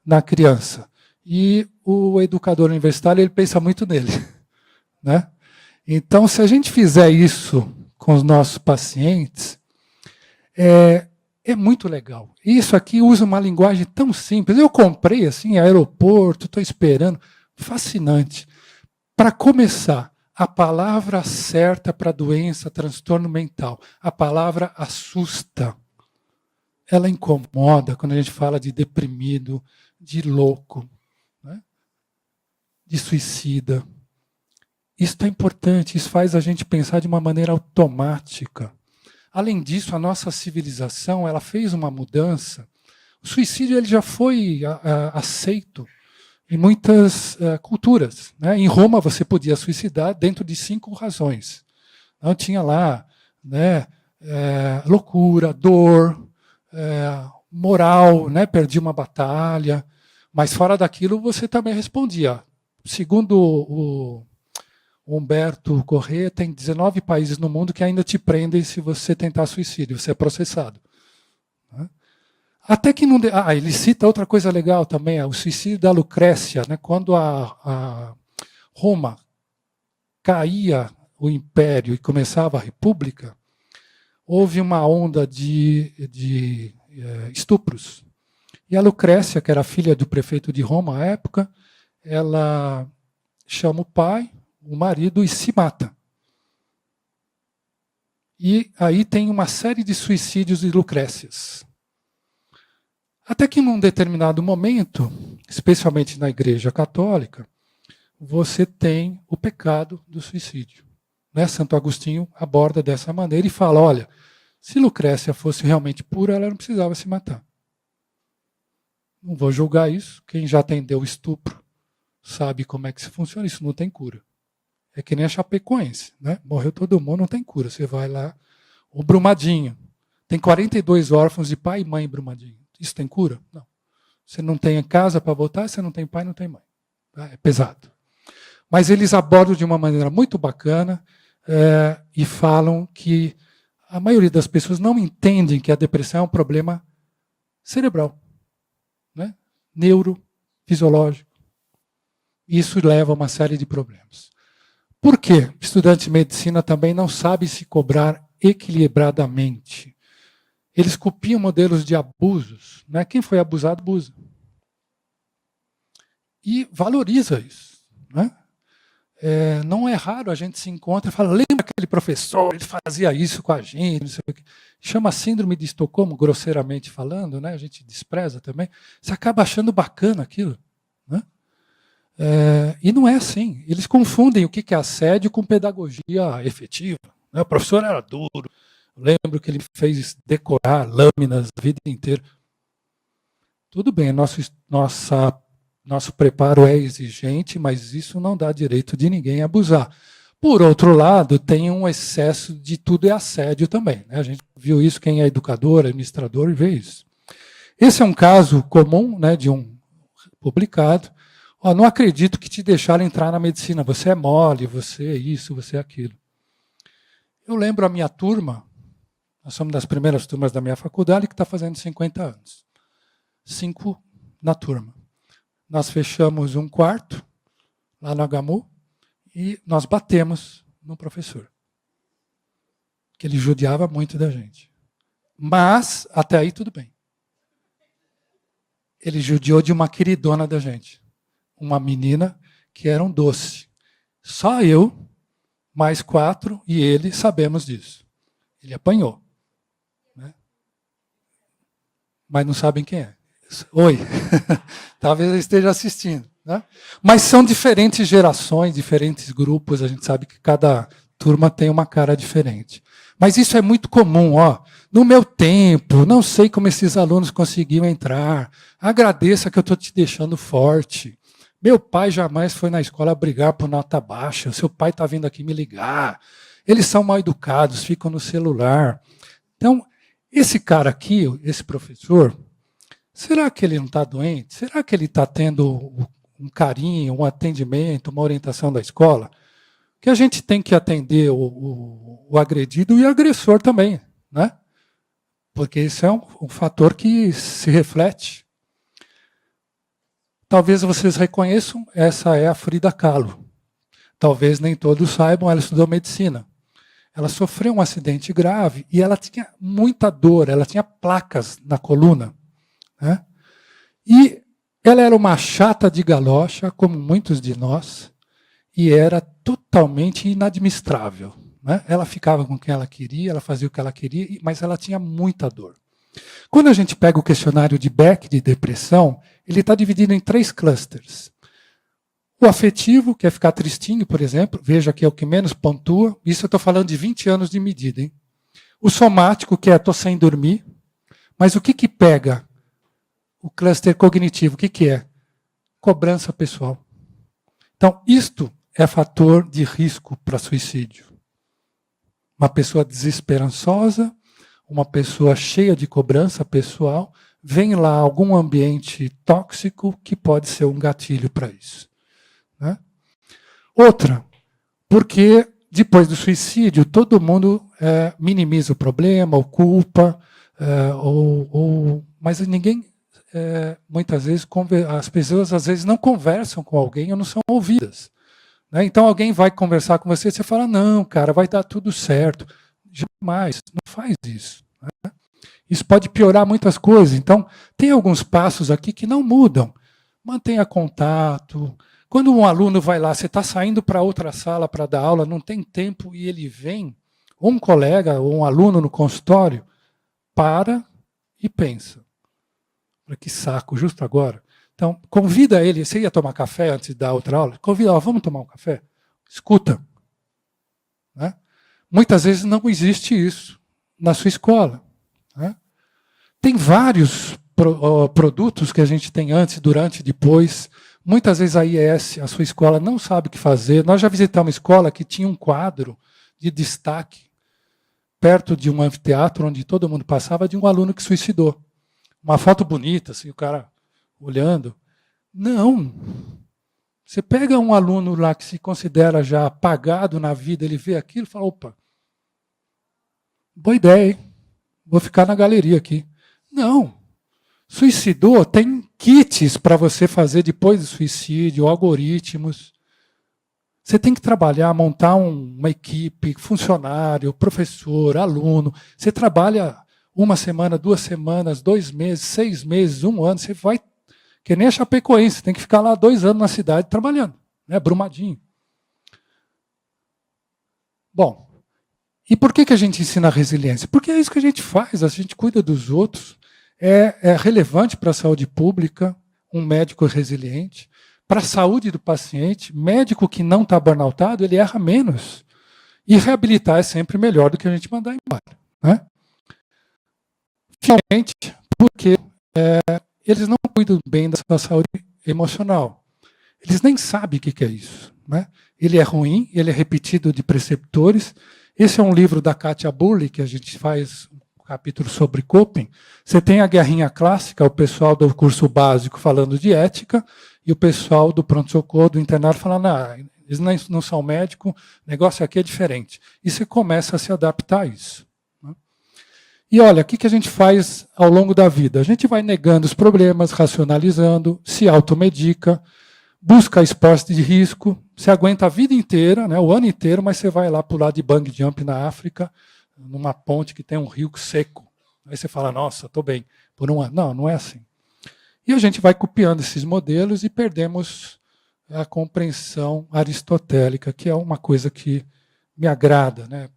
na criança. E o educador universitário, ele pensa muito nele, né? Então, se a gente fizer isso com os nossos pacientes, é muito legal. Isso aqui usa uma linguagem tão simples. Eu comprei, assim, aeroporto, estou esperando. Fascinante. Para começar, a palavra certa para doença, transtorno mental. A palavra assusta. Ela incomoda quando a gente fala de deprimido, de louco, né? De suicida. Isso é importante, isso faz a gente pensar de uma maneira automática. Além disso, a nossa civilização ela fez uma mudança. O suicídio ele já foi aceito em muitas culturas, né? Em Roma, você podia suicidar dentro de 5 razões. Então, tinha lá, né, loucura, dor, moral, né, perdi uma batalha. Mas fora daquilo, você também respondia. Segundo o Humberto Corrêa, tem 19 países no mundo que ainda te prendem se você tentar suicídio, você é processado. Até que não... ele cita outra coisa legal também, o suicídio da Lucrécia, né? Quando a Roma caía o império e começava a república, houve uma onda de estupros. E a Lucrécia, que era filha do prefeito de Roma à época, ela chama o pai, o marido, e se mata. E aí tem uma série de suicídios de Lucrécias. Até que num determinado momento, especialmente na Igreja Católica, você tem o pecado do suicídio, né? Santo Agostinho aborda dessa maneira e fala, olha, se Lucrécia fosse realmente pura, ela não precisava se matar. Não vou julgar isso, quem já atendeu estupro sabe como é que isso funciona, isso não tem cura. É que nem a Chapecoense, né? Morreu todo mundo, não tem cura. Você vai lá, o Brumadinho. Tem 42 órfãos de pai e mãe em Brumadinho. Isso tem cura? Não. Você não tem casa para voltar, você não tem pai, não tem mãe. É pesado. Mas eles abordam de uma maneira muito bacana e falam que a maioria das pessoas não entendem que a depressão é um problema cerebral, né? Neurofisiológico. Isso leva a uma série de problemas. Por quê? Estudante de medicina também não sabe se cobrar equilibradamente. Eles copiam modelos de abusos, né? Quem foi abusado, abusa. E valoriza isso, né? Não é raro a gente se encontra e fala, lembra aquele professor, ele fazia isso com a gente, não sei o quê. Chama síndrome de Estocolmo, grosseiramente falando, né? A gente despreza também. Você acaba achando bacana aquilo, né? E não é assim. Eles confundem o que é assédio com pedagogia efetiva. Né? O professor era duro. Eu lembro que ele fez decorar lâminas a vida inteira. Tudo bem, nosso preparo é exigente, mas isso não dá direito de ninguém abusar. Por outro lado, tem um excesso de tudo é assédio também. Né? A gente viu isso, quem é educador, administrador, vê isso. Esse é um caso comum, né, de um publicado. Não acredito que te deixaram entrar na medicina. Você é mole, você é isso, você é aquilo. Eu lembro a minha turma, nós somos das primeiras turmas da minha faculdade, que está fazendo 50 anos. 5 na turma. Nós fechamos um quarto, lá no HMU, e nós batemos no professor. Que ele judiava muito da gente. Mas, até aí, tudo bem. Ele judiou de uma queridona da gente. Uma menina que era um doce. Só eu, mais 4, e ele sabemos disso. Ele apanhou. Né? Mas não sabem quem é. Oi, talvez ele esteja assistindo. né? Mas são diferentes gerações, diferentes grupos, a gente sabe que cada turma tem uma cara diferente. Mas isso é muito comum, ó. No meu tempo, não sei como esses alunos conseguiam entrar. Agradeça que eu estou te deixando forte. Meu pai jamais foi na escola brigar por nota baixa. Seu pai está vindo aqui me ligar. Eles são mal educados, ficam no celular. Então, esse cara aqui, esse professor, será que ele não está doente? Será que ele está tendo um carinho, um atendimento, uma orientação da escola? Que a gente tem que atender o agredido e o agressor também, né? Porque isso é um fator que se reflete. Talvez vocês reconheçam, essa é a Frida Kahlo. Talvez nem todos saibam, ela estudou medicina. Ela sofreu um acidente grave e ela tinha muita dor, ela tinha placas na coluna, né? E ela era uma chata de galocha, como muitos de nós, e era totalmente inadministrável, né? Ela ficava com quem ela queria, ela fazia o que ela queria, mas ela tinha muita dor. Quando a gente pega o questionário de Beck de depressão, ele está dividido em 3 clusters. O afetivo, que é ficar tristinho, por exemplo, veja que é o que menos pontua, isso eu estou falando de 20 anos de medida, hein? O somático, que é estou sem dormir, mas o que pega? O cluster cognitivo, o que é? Cobrança pessoal. Então, isto é fator de risco para suicídio. Uma pessoa desesperançosa, uma pessoa cheia de cobrança pessoal, vem lá algum ambiente tóxico que pode ser um gatilho para isso, né? Outra, porque depois do suicídio todo mundo minimiza o problema, ou culpa, mas ninguém, muitas vezes, as pessoas às vezes não conversam com alguém ou não são ouvidas, né? Então alguém vai conversar com você e você fala, não, cara, vai dar tudo certo. Jamais, não faz isso, né? Isso pode piorar muitas coisas. Então, tem alguns passos aqui que não mudam. Mantenha contato. Quando um aluno vai lá, você está saindo para outra sala para dar aula, não tem tempo e ele vem, ou um colega ou um aluno no consultório, para e pensa. Que saco, justo agora. Então, convida ele. Você ia tomar café antes de dar outra aula? Convida, ó, vamos tomar um café? Escuta, né? Muitas vezes não existe isso na sua escola, né? Tem vários produtos que a gente tem antes, durante, depois. Muitas vezes a IES, a sua escola, não sabe o que fazer. Nós já visitamos uma escola que tinha um quadro de destaque perto de um anfiteatro onde todo mundo passava, de um aluno que suicidou. Uma foto bonita, assim, o cara olhando. Não. Você pega um aluno lá que se considera já apagado na vida, ele vê aquilo e fala, opa, boa ideia, hein? Vou ficar na galeria aqui. Não. Suicidou, tem kits para você fazer depois do suicídio, algoritmos. Você tem que trabalhar, montar uma equipe, funcionário, professor, aluno. Você trabalha 1 semana, 2 semanas, 2 meses, 6 meses, 1 ano. Você vai, que nem a Chapecoense, tem que ficar lá 2 anos na cidade trabalhando, né? Brumadinho. Bom, e por que a gente ensina a resiliência? Porque é isso que a gente faz, a gente cuida dos outros. É relevante para a saúde pública, um médico resiliente. Para a saúde do paciente, médico que não está burnoutado, ele erra menos. E reabilitar é sempre melhor do que a gente mandar embora, né? Finalmente, porque eles não cuidam bem da sua saúde emocional. Eles nem sabem o que é isso, né? Ele é ruim, ele é repetido de preceptores. Esse é um livro da Katia Burley, que a gente faz capítulo sobre coping. Você tem a guerrinha clássica, o pessoal do curso básico falando de ética, e o pessoal do pronto-socorro, do internato, falando, eles não são médicos, o negócio aqui é diferente. E você começa a se adaptar a isso, né? E olha, o que a gente faz ao longo da vida? A gente vai negando os problemas, racionalizando, se automedica, busca esporte de risco, você aguenta a vida inteira, né, o ano inteiro, mas você vai lá pular de bungee jump na África, numa ponte que tem um rio seco. Aí você fala, nossa, estou bem, por um ano. Não, não é assim. E a gente vai copiando esses modelos e perdemos a compreensão aristotélica, que é uma coisa que me agrada, né?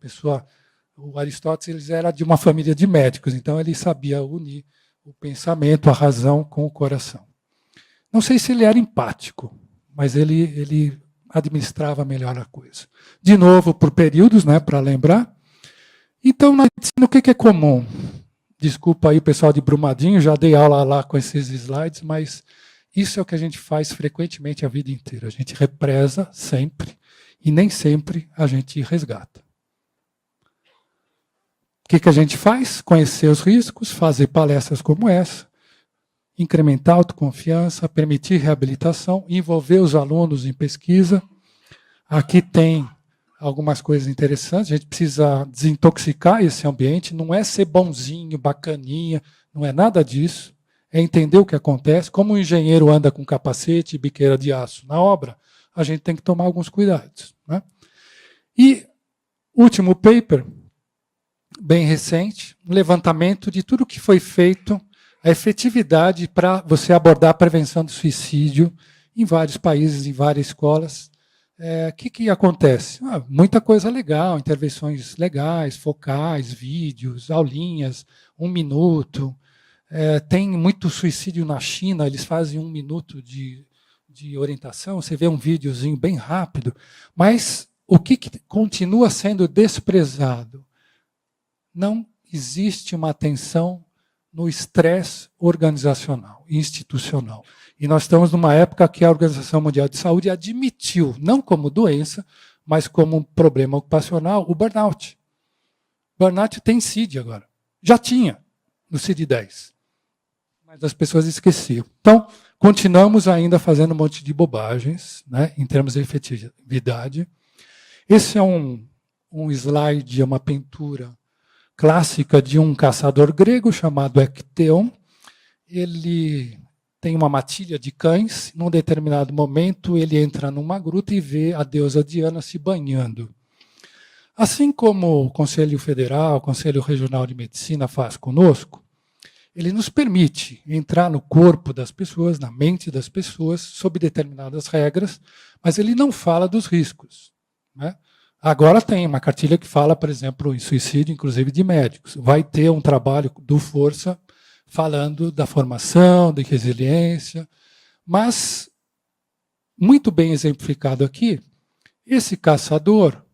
O Aristóteles era de uma família de médicos, então ele sabia unir o pensamento, a razão com o coração. Não sei se ele era empático, mas ele administrava melhor a coisa. De novo, por períodos, né, para lembrar. Então, na medicina, o que é comum? Desculpa aí, pessoal de Brumadinho, já dei aula lá com esses slides, mas isso é o que a gente faz frequentemente a vida inteira. A gente represa sempre e nem sempre a gente resgata. O que a gente faz? Conhecer os riscos, fazer palestras como essa, incrementar a autoconfiança, permitir reabilitação, envolver os alunos em pesquisa. Aqui tem algumas coisas interessantes. A gente precisa desintoxicar esse ambiente. Não é ser bonzinho, bacaninha, não é nada disso. É entender o que acontece. Como o engenheiro anda com capacete e biqueira de aço na obra, a gente tem que tomar alguns cuidados, né? E último paper, bem recente, um levantamento de tudo que foi feito, a efetividade para você abordar a prevenção do suicídio em vários países, em várias escolas. O que acontece? Muita coisa legal, intervenções legais, focais, vídeos, aulinhas, 1 minuto. Tem muito suicídio na China, eles fazem 1 minuto de orientação, você vê um videozinho bem rápido, mas o que continua sendo desprezado? Não existe uma atenção no estresse organizacional, institucional. E nós estamos numa época que a Organização Mundial de Saúde admitiu, não como doença, mas como um problema ocupacional, o burnout. Burnout tem CID agora. Já tinha no CID-10. Mas as pessoas esqueciam. Então, continuamos ainda fazendo um monte de bobagens, né, em termos de efetividade. Esse é um slide, é uma pintura clássica de um caçador grego chamado Ecteon. Ele tem uma matilha de cães. Num determinado momento, ele entra numa gruta e vê a deusa Diana se banhando. Assim como o Conselho Federal, o Conselho Regional de Medicina faz conosco, ele nos permite entrar no corpo das pessoas, na mente das pessoas, sob determinadas regras, mas ele não fala dos riscos, né? Agora tem uma cartilha que fala, por exemplo, em suicídio, inclusive de médicos. Vai ter um trabalho do Força falando da formação, de resiliência, mas, muito bem exemplificado aqui, esse caçador,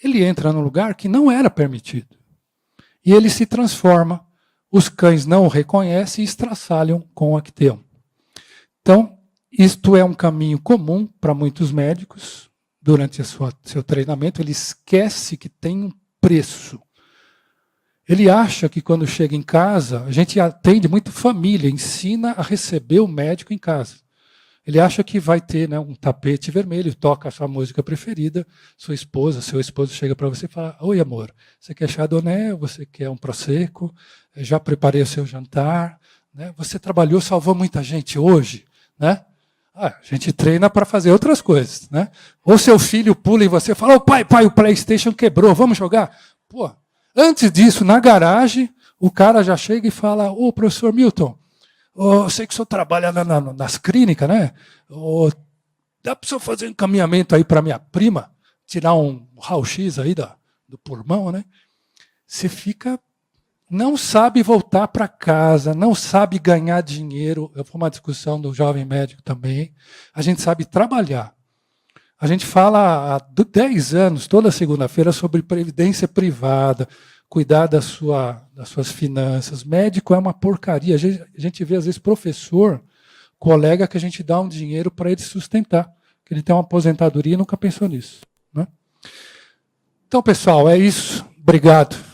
ele entra num lugar que não era permitido. E ele se transforma, os cães não o reconhecem e estraçalham com o Acteon. Então, isto é um caminho comum para muitos médicos. Durante seu treinamento, ele esquece que tem um preço. Ele acha que quando chega em casa, a gente atende muito família, ensina a receber o médico em casa. Ele acha que vai ter, né, um tapete vermelho, toca a sua música preferida, sua esposa, seu esposo chega para você e fala: oi, amor, você quer chardonnay? Você quer um prosecco? Já preparei o seu jantar? Né? Você trabalhou, salvou muita gente hoje? Né? A gente treina para fazer outras coisas, né? Ou seu filho pula em você e fala: pai, o PlayStation quebrou, vamos jogar? Pô, antes disso, na garagem, o cara já chega e fala: ô, professor Milton, eu sei que o senhor trabalha nas clínicas, né? Dá para o senhor fazer um encaminhamento aí para minha prima, tirar um raio-x aí do pulmão, né? Você fica... Não sabe voltar para casa, não sabe ganhar dinheiro. Foi uma discussão do jovem médico também. A gente sabe trabalhar. A gente fala há 10 anos, toda segunda-feira, sobre previdência privada, cuidar das suas finanças. Médico é uma porcaria. A gente vê, às vezes, professor, colega, que a gente dá um dinheiro para ele sustentar, que ele tem uma aposentadoria e nunca pensou nisso, né? Então, pessoal, é isso. Obrigado.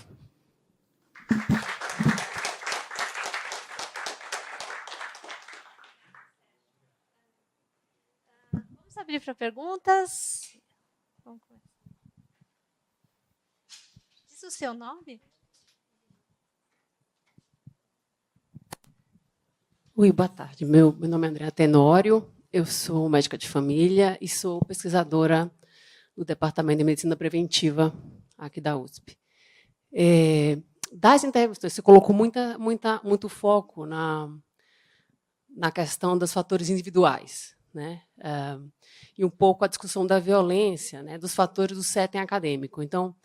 Vamos abrir para perguntas. Diz o seu nome? Oi, boa tarde. Meu nome é Andréa Tenório, eu sou médica de família e sou pesquisadora do Departamento de Medicina Preventiva aqui da USP. Das intervenções, você colocou muito foco na questão dos fatores individuais, né? E um pouco a discussão da violência, né? Dos fatores do setting acadêmico. Então,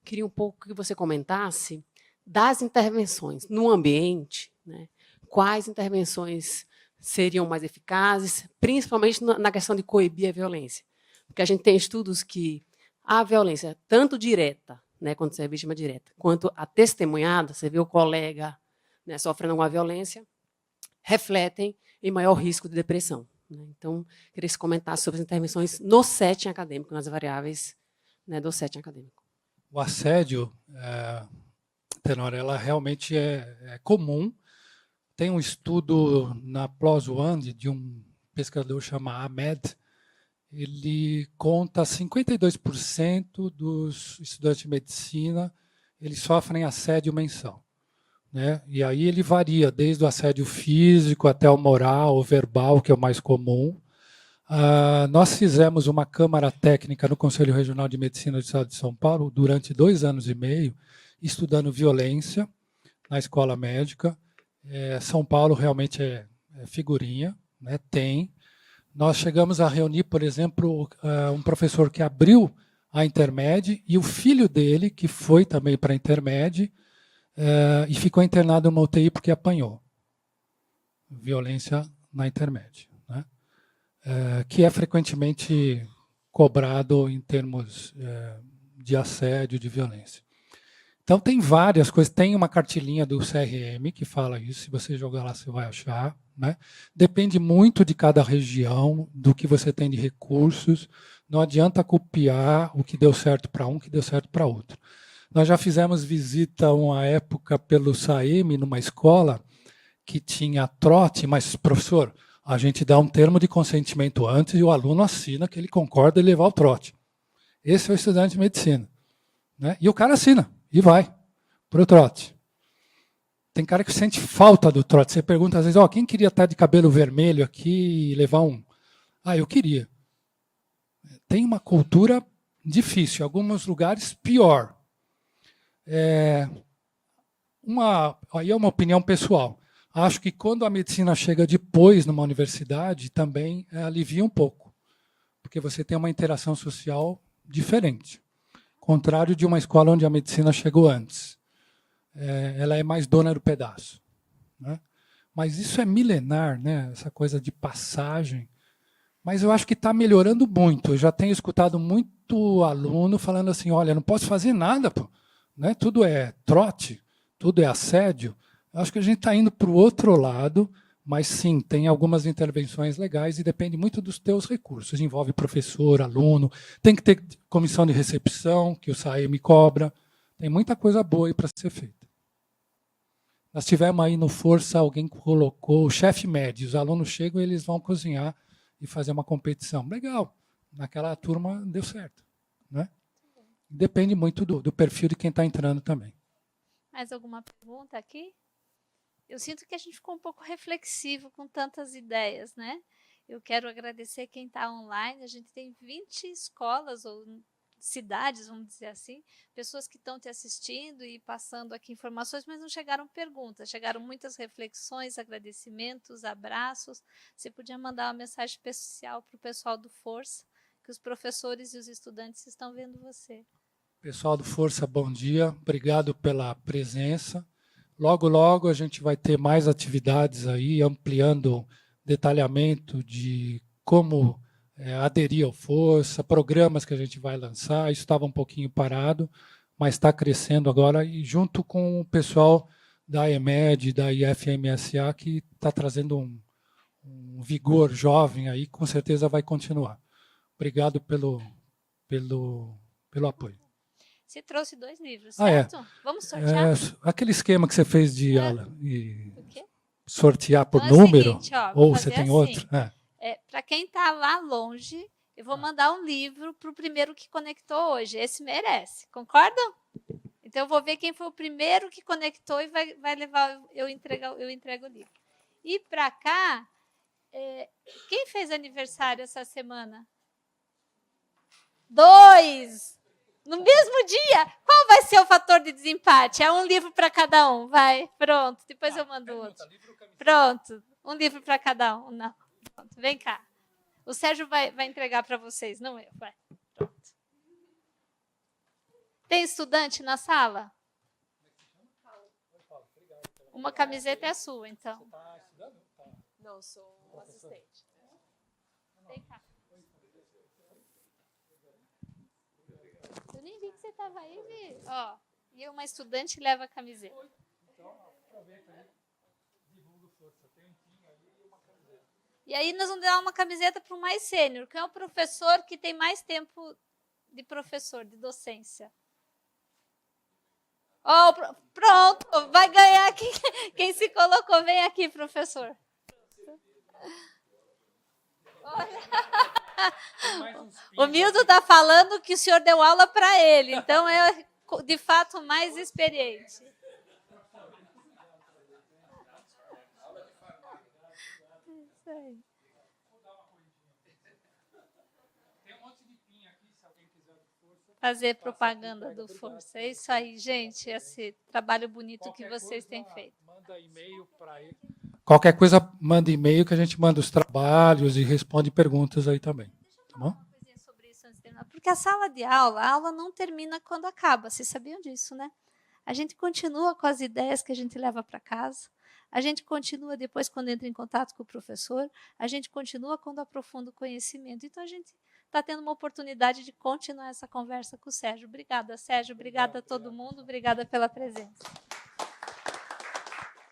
queria um pouco que você comentasse das intervenções no ambiente, né? Quais intervenções seriam mais eficazes, principalmente na questão de coibir a violência. Porque a gente tem estudos que a violência, tanto direta, né, quando você é vítima direta, quanto a testemunhada, você vê o colega, né, sofrendo alguma violência, refletem em maior risco de depressão. Né? Então, queria que você comentasse sobre as intervenções no setting acadêmico, nas variáveis, né, do setting acadêmico. O assédio, Tenório, ela realmente é comum. Tem um estudo na PLOS One de um pesquisador chamado Ahmed. Ele conta 52% dos estudantes de medicina eles sofrem assédio mensal. Né? E aí ele varia, desde o assédio físico até o moral, o verbal, que é o mais comum. Nós fizemos uma câmara técnica no Conselho Regional de Medicina do Estado de São Paulo durante 2 anos e meio, estudando violência na escola médica. São Paulo realmente é figurinha, né? Tem. Nós chegamos a reunir, por exemplo, um professor que abriu a Intermed e o filho dele, que foi também para a Intermed, e ficou internado numa UTI porque apanhou. Violência na Intermed. Né? Que é frequentemente cobrado em termos de assédio, de violência. Então, tem várias coisas. Tem uma cartilinha do CRM que fala isso. Se você jogar lá, você vai achar. Né? Depende muito de cada região, do que você tem de recursos. Não adianta copiar o que deu certo para um, que deu certo para outro. Nós já fizemos visita uma época pelo SAEM, numa escola que tinha trote, mas, professor, a gente dá um termo de consentimento antes e o aluno assina que ele concorda em levar o trote. Esse é o estudante de medicina. Né? E o cara assina. E vai para o trote. Tem cara que sente falta do trote. Você pergunta às vezes, quem queria estar de cabelo vermelho aqui e levar um? Eu queria. Tem uma cultura difícil, em alguns lugares pior. Aí é uma opinião pessoal. Acho que quando a medicina chega depois numa universidade, também alivia um pouco. Porque você tem uma interação social diferente. Contrário de uma escola onde a medicina chegou antes. Ela é mais dona do pedaço. Né? Mas isso é milenar, né? Essa coisa de passagem. Mas eu acho que está melhorando muito. Eu já tenho escutado muito aluno falando assim, olha, não posso fazer nada, pô. Né? Tudo é trote, tudo é assédio. Eu acho que a gente está indo para o outro lado, mas sim, tem algumas intervenções legais e depende muito dos teus recursos. Envolve professor, aluno, tem que ter comissão de recepção, que o SAEM cobra. Tem muita coisa boa aí para ser feita. Nós tivemos aí no Força, alguém colocou o chefe médio. Os alunos chegam e eles vão cozinhar e fazer uma competição. Legal, naquela turma deu certo. Né? Depende muito do perfil de quem está entrando também. Mais alguma pergunta aqui? Eu sinto que a gente ficou um pouco reflexivo com tantas ideias, né? Eu quero agradecer quem está online. A gente tem 20 escolas ou cidades, vamos dizer assim, pessoas que estão te assistindo e passando aqui informações, mas não chegaram perguntas, chegaram muitas reflexões, agradecimentos, abraços. Você podia mandar uma mensagem especial para o pessoal do Força, que os professores e os estudantes estão vendo você. Pessoal do Força, bom dia. Obrigado pela presença. Logo, logo a gente vai ter mais atividades aí, ampliando detalhamento de como aderir ao Força, programas que a gente vai lançar. Isso estava um pouquinho parado, mas está crescendo agora, e junto com o pessoal da EMED, da IFMSA, que está trazendo um vigor jovem aí, com certeza vai continuar. Obrigado pelo apoio. Você trouxe 2 livros, certo? Vamos sortear? Aquele esquema que você fez de sortear por então número, seguinte, ou você tem assim, outro? Para quem está lá longe, eu vou mandar um livro para o primeiro que conectou hoje. Esse merece, concordam? Então eu vou ver quem foi o primeiro que conectou e vai levar, eu entrego o livro. E para cá, quem fez aniversário essa semana? 2! No mesmo dia, qual vai ser o fator de desempate? É um livro para cada um, vai. Pronto, depois eu mando outro. Pronto, um livro para cada um. Não, pronto, vem cá. O Sérgio vai entregar para vocês, não eu. Vai, pronto. Tem estudante na sala? Uma camiseta é sua, então. Não, sou assistente. Vem cá. Eu nem vi que você estava aí, Vi. Ó, e uma estudante leva a camiseta. E aí nós vamos dar uma camiseta para o mais sênior, que é o professor que tem mais tempo de professor, de docência. Ó, pronto, vai ganhar aqui. Quem se colocou, vem aqui, professor. Olha. O Milton está falando que o senhor deu aula para ele, então é de fato mais experiente. Isso aí. Fazer propaganda do Força. É isso aí, gente. Esse trabalho bonito que vocês têm feito. Manda e-mail para ele. Qualquer coisa, manda e-mail que a gente manda os trabalhos e responde perguntas aí também. Tá bom? Uma coisinha sobre isso antes de terminar. Porque a sala de aula, a aula não termina quando acaba. Vocês sabiam disso, né? A gente continua com as ideias que a gente leva para casa. A gente continua depois quando entra em contato com o professor. A gente continua quando aprofunda o conhecimento. Então, a gente está tendo uma oportunidade de continuar essa conversa com o Sérgio. Obrigada, Sérgio. Obrigada a todo mundo. Obrigada pela presença.